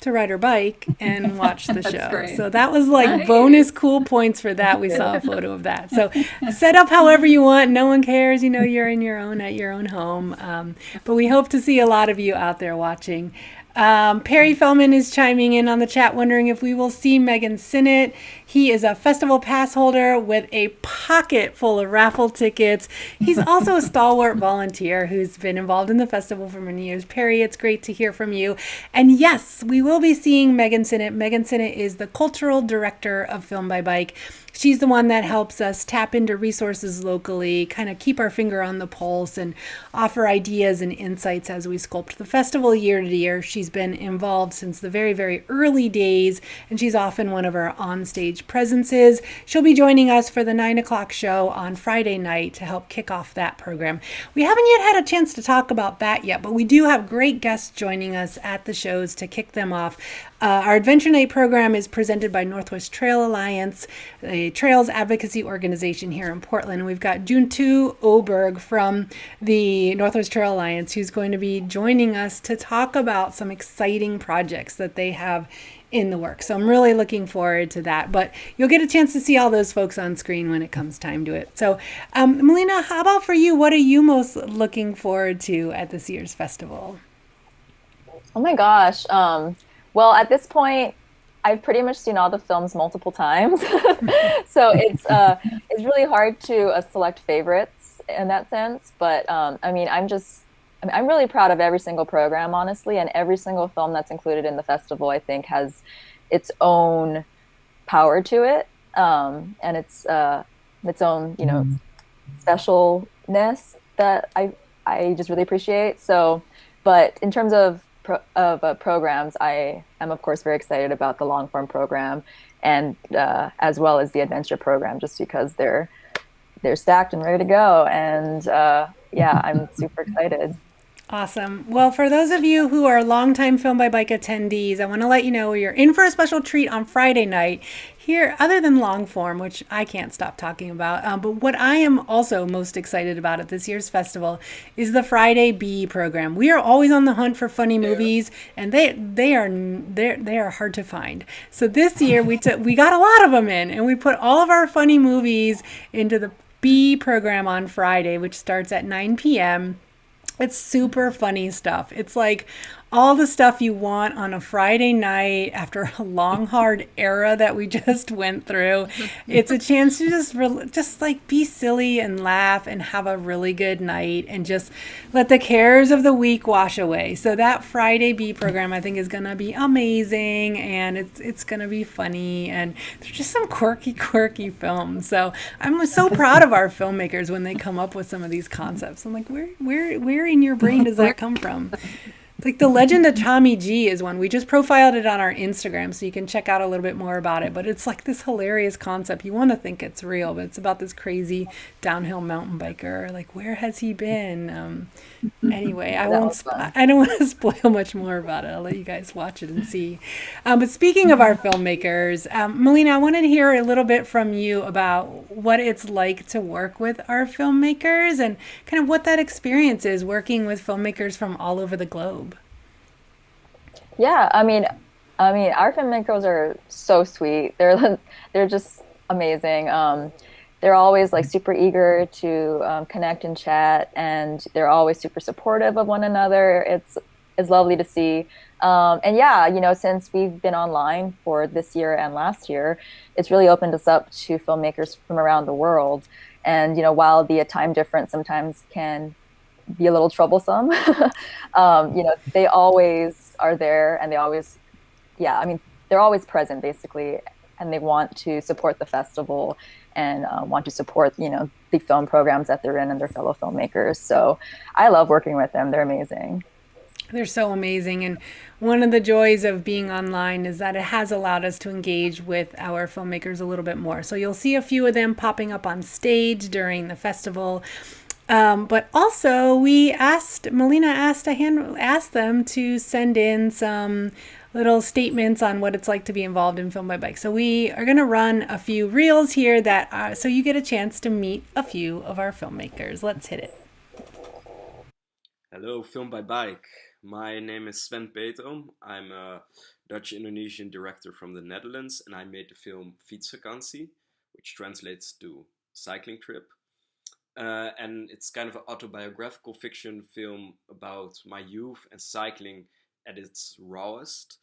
to ride her bike and watch the show. Great. So that was like bonus cool points for that. We saw a photo of that. So set up however you want. No one cares. You're in at your own home. But we hope to see a lot of you out there watching. Perry Feldman is chiming in on the chat, wondering if we will see Megan Sinnott. He is a festival pass holder with a pocket full of raffle tickets. He's also a stalwart volunteer who's been involved in the festival for many years. Perry, it's great to hear from you. And yes, we will be seeing Megan Sinnott. Megan Sinnott is the cultural director of Film by Bike. She's the one that helps us tap into resources locally, kind of keep our finger on the pulse, and offer ideas and insights as we sculpt the festival year to year. She's been involved since the very, very early days, and she's often one of our onstage presences. She'll be joining us for the 9 o'clock show on Friday night to help kick off that program. We haven't yet had a chance to talk about that yet, but we do have great guests joining us at the shows to kick them off. Our Adventure Night program is presented by Northwest Trail Alliance, a trails advocacy organization here in Portland. We've got Juntu Oberg from the Northwest Trail Alliance, who's going to be joining us to talk about some exciting projects that they have in the works. So I'm really looking forward to that. But you'll get a chance to see all those folks on screen when it comes time to it. So Melina, how about for you? What are you most looking forward to at this year's festival? Oh my gosh. Well, at this point, I've pretty much seen all the films multiple times. So it's really hard to select favorites in that sense. But I'm really proud of every single program, honestly, and every single film that's included in the festival, I think, has its own power to it, and its own, you know, specialness that I just really appreciate. So, but in terms of programs, I am of course very excited about the long form program, and as well as the adventure program, just because they're stacked and ready to go. And yeah, I'm super excited. Awesome. Well, for those of you who are longtime Film by Bike attendees, I want to let you know you're in for a special treat on Friday night. Here, other than long form, which I can't stop talking about, but what I am also most excited about at this year's festival is the Friday B program. We are always on the hunt for funny movies, and they are hard to find. So this year we got a lot of them in, and we put all of our funny movies into the B program on Friday, which starts at 9 p.m. It's super funny stuff. It's like all the stuff you want on a Friday night after a long, hard era that we just went through. It's a chance to just like be silly and laugh and have a really good night and just let the cares of the week wash away. So that Friday B program, I think, is going to be amazing, and it's going to be funny, and there's just some quirky films. So I'm so proud of our filmmakers when they come up with some of these concepts. I'm like, where in your brain does that come from? Like The Legend of Tommy G is one. We just profiled it on our Instagram, so you can check out a little bit more about it. But it's like this hilarious concept. You want to think it's real, but it's about this crazy downhill mountain biker. Like, where has he been? Anyway, I don't want to spoil much more about it. I'll let you guys watch it and see. But speaking of our filmmakers, Melina, I wanted to hear a little bit from you about what it's like to work with our filmmakers and kind of what that experience is working with filmmakers from all over the globe. Yeah, I mean, our filmmakers are so sweet. They're just amazing. They're always like super eager to connect and chat, and they're always super supportive of one another. It's lovely to see. And yeah, you know, since we've been online for this year and last year, it's really opened us up to filmmakers from around the world. And you know, while the time difference sometimes can be a little troublesome, you know, they always are there, and they always, yeah, I mean, they're always present basically, and they want to support the festival and want to support, you know, the film programs that they're in and their fellow filmmakers. So I love working with them. They're amazing. They're so amazing. And one of the joys of being online is that it has allowed us to engage with our filmmakers a little bit more. So you'll see a few of them popping up on stage during the festival. But also Melina asked them to send in some little statements on what it's like to be involved in Film by Bike. So we are going to run a few reels here so you get a chance to meet a few of our filmmakers. Let's hit it. Hello, Film by Bike. My name is Sven Peterom. I'm a Dutch-Indonesian director from the Netherlands, and I made the film Fietsvakantie, which translates to cycling trip. And it's kind of an autobiographical fiction film about my youth and cycling at its rawest.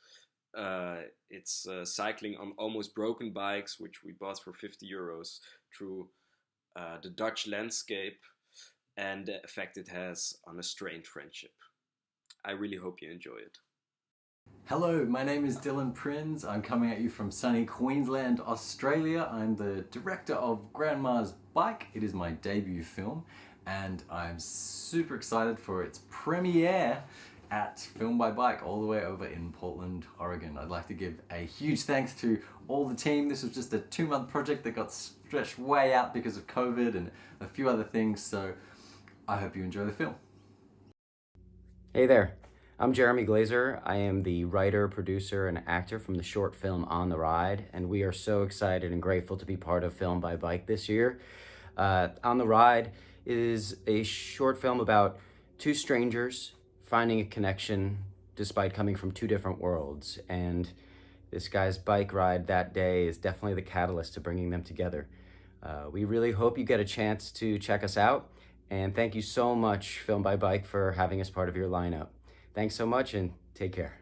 It's cycling on almost broken bikes, which we bought for €50 through the Dutch landscape, and the effect it has on a strained friendship. I really hope you enjoy it. Hello, my name is Dylan Prinz. I'm coming at you from sunny Queensland, Australia. I'm the director of Grandma's Bike. It is my debut film, and I'm super excited for its premiere at Film by Bike all the way over in Portland, Oregon. I'd like to give a huge thanks to all the team. This was just a 2-month project that got stretched way out because of COVID and a few other things, so I hope you enjoy the film. Hey there, I'm Jeremy Glazer. I am the writer, producer, and actor from the short film On the Ride, and we are so excited and grateful to be part of Film by Bike this year. On the Ride is a short film about two strangers finding a connection despite coming from two different worlds, and this guy's bike ride that day is definitely the catalyst to bringing them together. We really hope you get a chance to check us out, and thank you so much, Film by Bike, for having us part of your lineup. Thanks so much, and take care.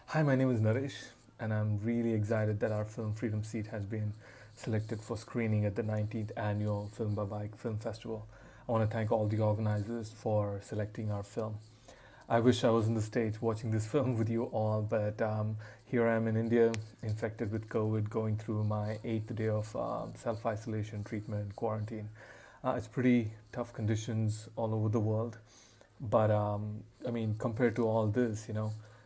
Hi, my name is Naresh, and I'm really excited that our film Freedom Seat has been selected for screening at the 19th Annual Film by Bike Film Festival. I want to thank all the organizers for selecting our film. I wish I was in the States watching this film with you all, but here I am in India, infected with COVID, going through my 8th day of self-isolation, treatment, quarantine. It's pretty tough conditions all over the world. But I mean, compared to all this,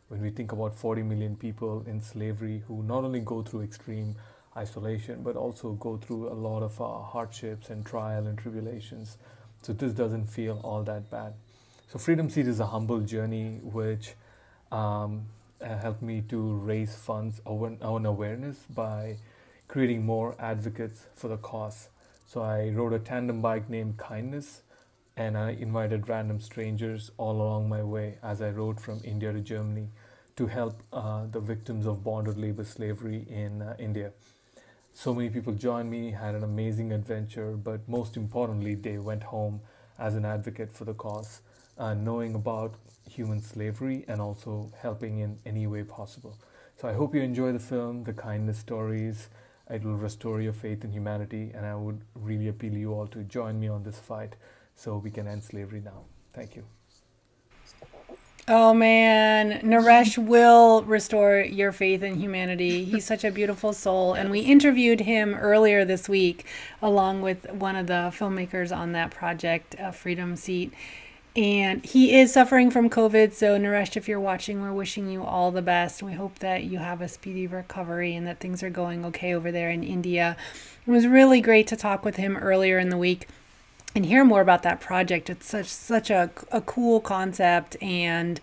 when we think about 40 million people in slavery who not only go through extreme isolation, but also go through a lot of hardships and trial and tribulations. So this doesn't feel all that bad. So Freedom Seat is a humble journey which helped me to raise funds on awareness by creating more advocates for the cause. So I rode a tandem bike named Kindness, and I invited random strangers all along my way as I rode from India to Germany to help the victims of bonded labor slavery in India. So many people joined me, had an amazing adventure, but most importantly, they went home as an advocate for the cause, knowing about human slavery and also helping in any way possible. So I hope you enjoy the film, the kindness stories. It will restore your faith in humanity, and I would really appeal you all to join me on this fight so we can end slavery now. Thank you. Oh man, Naresh will restore your faith in humanity. He's such a beautiful soul. And we interviewed him earlier this week along with one of the filmmakers on that project, Freedom Seat. And he is suffering from COVID. So Naresh, if you're watching, we're wishing you all the best. We hope that you have a speedy recovery and that things are going okay over there in India. It was really great to talk with him earlier in the week and hear more about that project. It's such a cool concept. And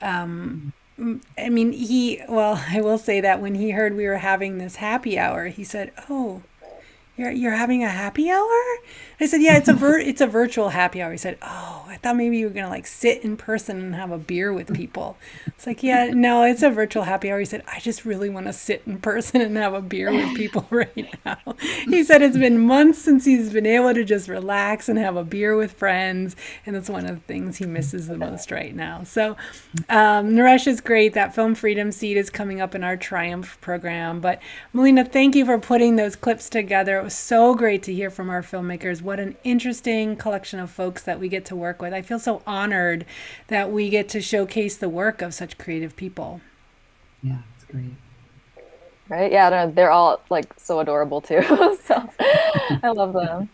I mean, I will say that when he heard we were having this happy hour, he said, "Oh, you're having a happy hour?" I said, "Yeah, it's a virtual happy hour." He said, "Oh, I thought maybe you were going to like sit in person and have a beer with people." It's like, "Yeah, no, it's a virtual happy hour." He said, "I just really want to sit in person and have a beer with people right now." He said it's been months since he's been able to just relax and have a beer with friends, and that's one of the things he misses the most right now. So Naresh is great. That film Freedom Seat is coming up in our Triumph program. But Melina, thank you for putting those clips together. It was so great to hear from our filmmakers. What an interesting collection of folks that we get to work with. I feel so honored that we get to showcase the work of such creative people. Yeah, it's great. Right? Yeah, I don't know, they're all like so adorable too. So I love them.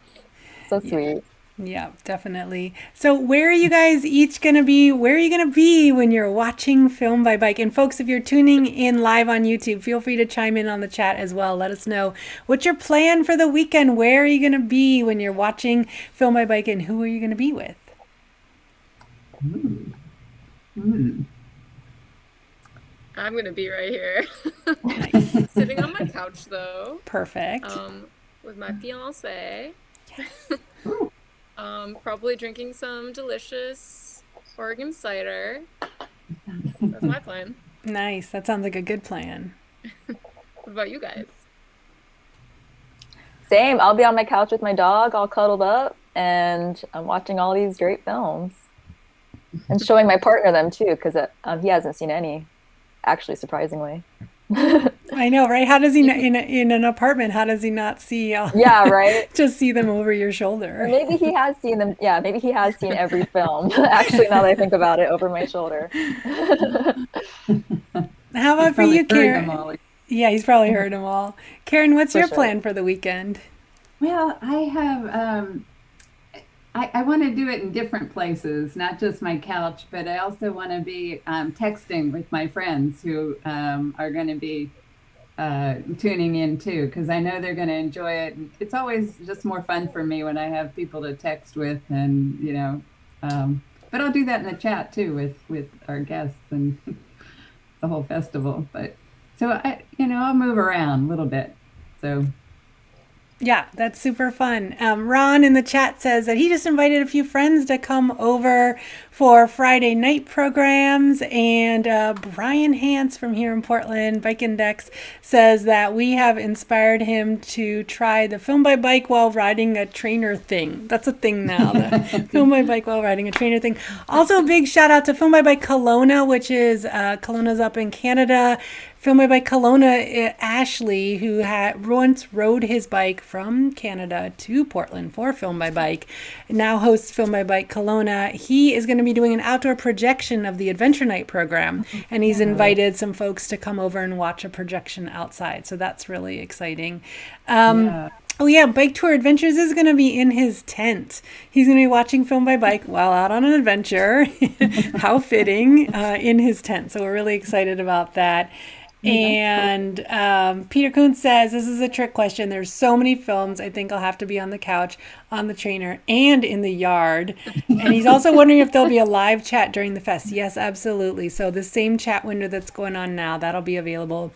So sweet. Yeah, definitely. So where are you guys each going to be? Where are you going to be when you're watching Film by Bike? And folks, if you're tuning in live on YouTube, feel free to chime in on the chat as well. Let us know what's your plan for the weekend. Where are you going to be when you're watching Film by Bike, and who are you going to be with? I'm going to be right here. Sitting on my couch though. Perfect. With my fiance. Yes. Probably drinking some delicious Oregon cider. That's my plan. Nice. That sounds like a good plan. What about you guys? Same. I'll be on my couch with my dog, all cuddled up, and I'm watching all these great films. And showing my partner them too, because he hasn't seen any, actually, surprisingly. I know, right? How does he in an apartment? How does he not see? Yeah, right. Just see them over your shoulder. Or maybe he has seen them. Yeah, maybe he has seen every film. Actually, now that I think about it, over my shoulder. How about for you, Karen? Yeah, he's probably heard them all. Karen, what's your plan for the weekend? Well, I have. I want to do it in different places, not just my couch, but I also want to be texting with my friends who are going to be tuning in too, because I know they're going to enjoy it. It's always just more fun for me when I have people to text with, and but I'll do that in the chat too with our guests and the whole festival. But so I'll move around a little bit. So. Yeah, that's super fun. Ron in the chat says that he just invited a few friends to come over for Friday night programs. And Brian Hance from here in Portland, Bike Index, says that we have inspired him to try the Film by Bike while riding a trainer thing. That's a thing now, the Film by Bike while riding a trainer thing. Also, a big shout out to Film by Bike Kelowna, which is Kelowna's up in Canada. Film by Bike Kelowna, Ashley, who once rode his bike from Canada to Portland for Film by Bike, now hosts Film by Bike Kelowna. He is going to be doing an outdoor projection of the Adventure Night program, and he's invited some folks to come over and watch a projection outside. So that's really exciting. Oh yeah, Bike Tour Adventures is going to be in his tent. He's going to be watching Film by Bike while out on an adventure. How fitting, in his tent. So we're really excited about that. And Peter Kuhn says, this is a trick question. There's so many films. I think I'll have to be on the couch, on the trainer, and in the yard. And he's also wondering if there'll be a live chat during the fest. Yes, absolutely. So the same chat window that's going on now, that'll be available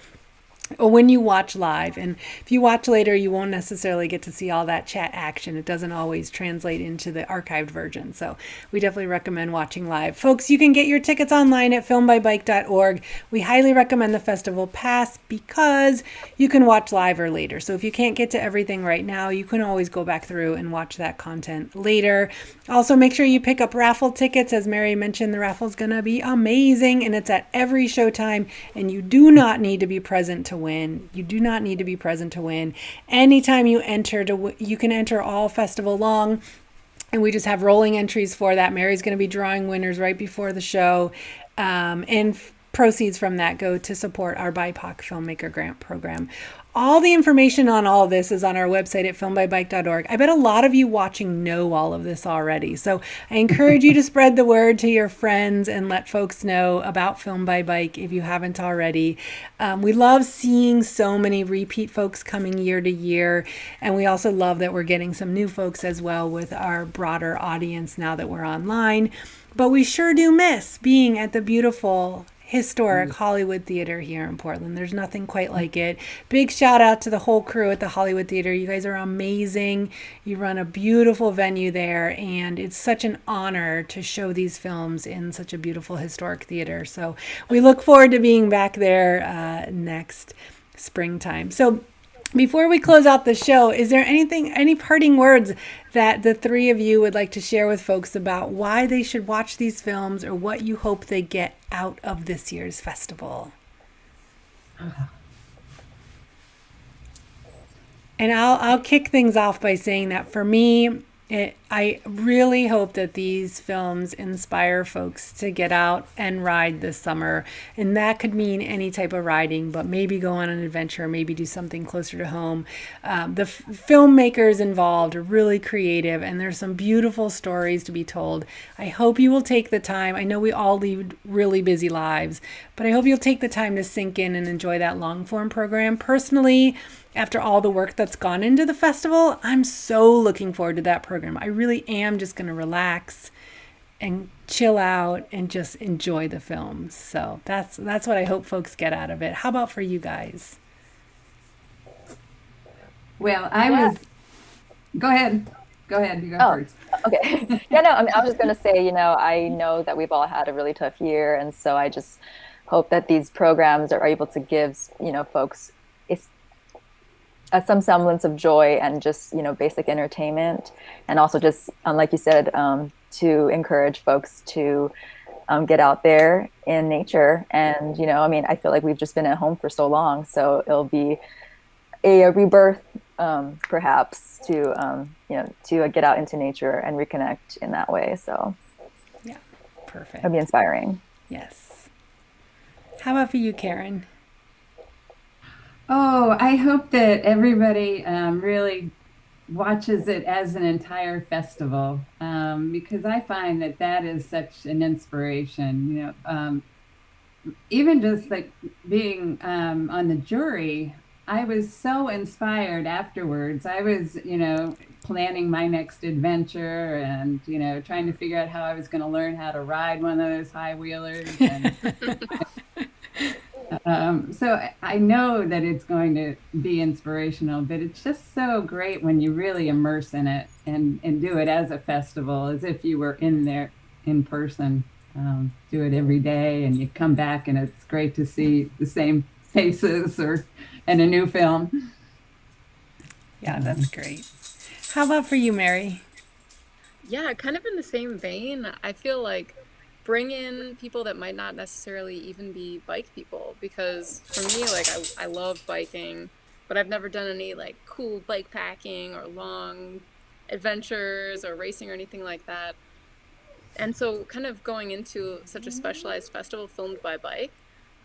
when you watch live. And if you watch later, you won't necessarily get to see all that chat action. It doesn't always translate into the archived version. So we definitely recommend watching live. Folks, you can get your tickets online at filmbybike.org. We highly recommend the festival pass because you can watch live or later. So if you can't get to everything right now, you can always go back through and watch that content later. Also, make sure you pick up raffle tickets. As Mary mentioned, the raffle's going to be amazing, and it's at every showtime, and you do not need to be present to win. You do not need to be present to win. Anytime you enter, you can enter all festival long, and we just have rolling entries for that. Mary's going to be drawing winners right before the show, and proceeds from that go to support our BIPOC Filmmaker Grant Program. All the information on all of this is on our website at filmbybike.org. I bet a lot of you watching know all of this already. So I encourage you to spread the word to your friends and let folks know about Film by Bike if you haven't already. We love seeing so many repeat folks coming year to year. And we also love that we're getting some new folks as well with our broader audience now that we're online. But we sure do miss being at the beautiful historic Hollywood Theater here in Portland. There's nothing quite like it. Big shout out to the whole crew at the Hollywood Theater. You guys are amazing. You run a beautiful venue there, and it's such an honor to show these films in such a beautiful historic theater. So we look forward to being back there next springtime. So before we close out the show, is there any parting words that the three of you would like to share with folks about why they should watch these films or what you hope they get out of this year's festival? And I'll kick things off by saying that for me, I really hope that these films inspire folks to get out and ride this summer. And that could mean any type of riding, but maybe go on an adventure, maybe do something closer to home. The filmmakers involved are really creative, and there's some beautiful stories to be told. I hope you will take the time. I know we all lead really busy lives, but I hope you'll take the time to sink in and enjoy that long form program. Personally, after all the work that's gone into the festival, I'm so looking forward to that program. I really am just going to relax and chill out and just enjoy the films. So that's what I hope folks get out of it. How about for you guys? Well, go ahead. You go first. Okay. Yeah, no, I mean, I was just going to say, I know that we've all had a really tough year. And so I just hope that these programs are able to give, folks some semblance of joy and just, basic entertainment. And also just, like you said, to encourage folks to get out there in nature. And, I feel like we've just been at home for so long. So it'll be a rebirth, perhaps, to get out into nature and reconnect in that way. So yeah, perfect. It'll be inspiring. Yes. How about for you, Karen? Oh, I hope that everybody really watches it as an entire festival, because I find that is such an inspiration. Even just like being on the jury, I was so inspired afterwards. I was, planning my next adventure and, trying to figure out how I was going to learn how to ride one of those high wheelers. And so I know that it's going to be inspirational, but it's just so great when you really immerse in it and do it as a festival, as if you were in there in person. Do it every day, and you come back and it's great to see the same faces and a new film. Yeah, that's great. How about for you, Mary? Yeah, kind of in the same vein. I feel like bring in people that might not necessarily even be bike people, because for me, like, I love biking, but I've never done any like cool bike packing or long adventures or racing or anything like that. And so kind of going into such a specialized festival filmed by bike,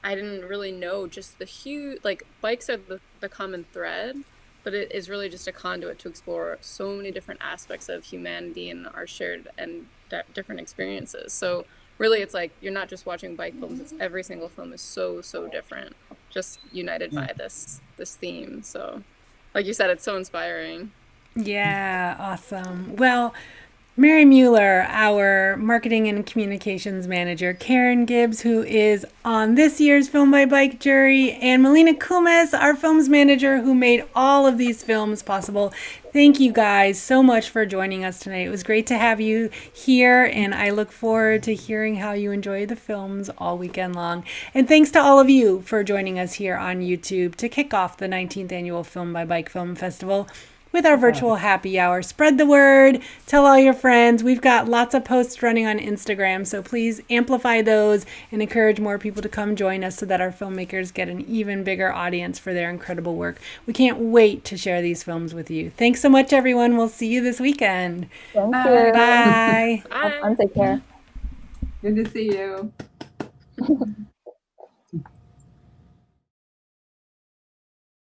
I didn't really know just the huge, like, bikes are the common thread, but it is really just a conduit to explore so many different aspects of humanity and our shared and different experiences. So really, it's like you're not just watching bike films, it's every single film is so different, just united by this theme. So like you said, it's so inspiring. Yeah, awesome. Well, Mary Mueller, our marketing and communications manager, Karen Gibbs, who is on this year's Film by Bike jury, and Melina Kumis, our films manager, who made all of these films possible. Thank you guys so much for joining us tonight. It was great to have you here, and I look forward to hearing how you enjoy the films all weekend long. And thanks to all of you for joining us here on YouTube to kick off the 19th Annual Film by Bike Film Festival with our virtual happy hour. Spread the word, tell all your friends. We've got lots of posts running on Instagram, so please amplify those and encourage more people to come join us so that our filmmakers get an even bigger audience for their incredible work. We can't wait to share these films with you. Thanks so much, everyone. We'll see you this weekend. Thank you. Bye. Bye. Take care. Good to see you.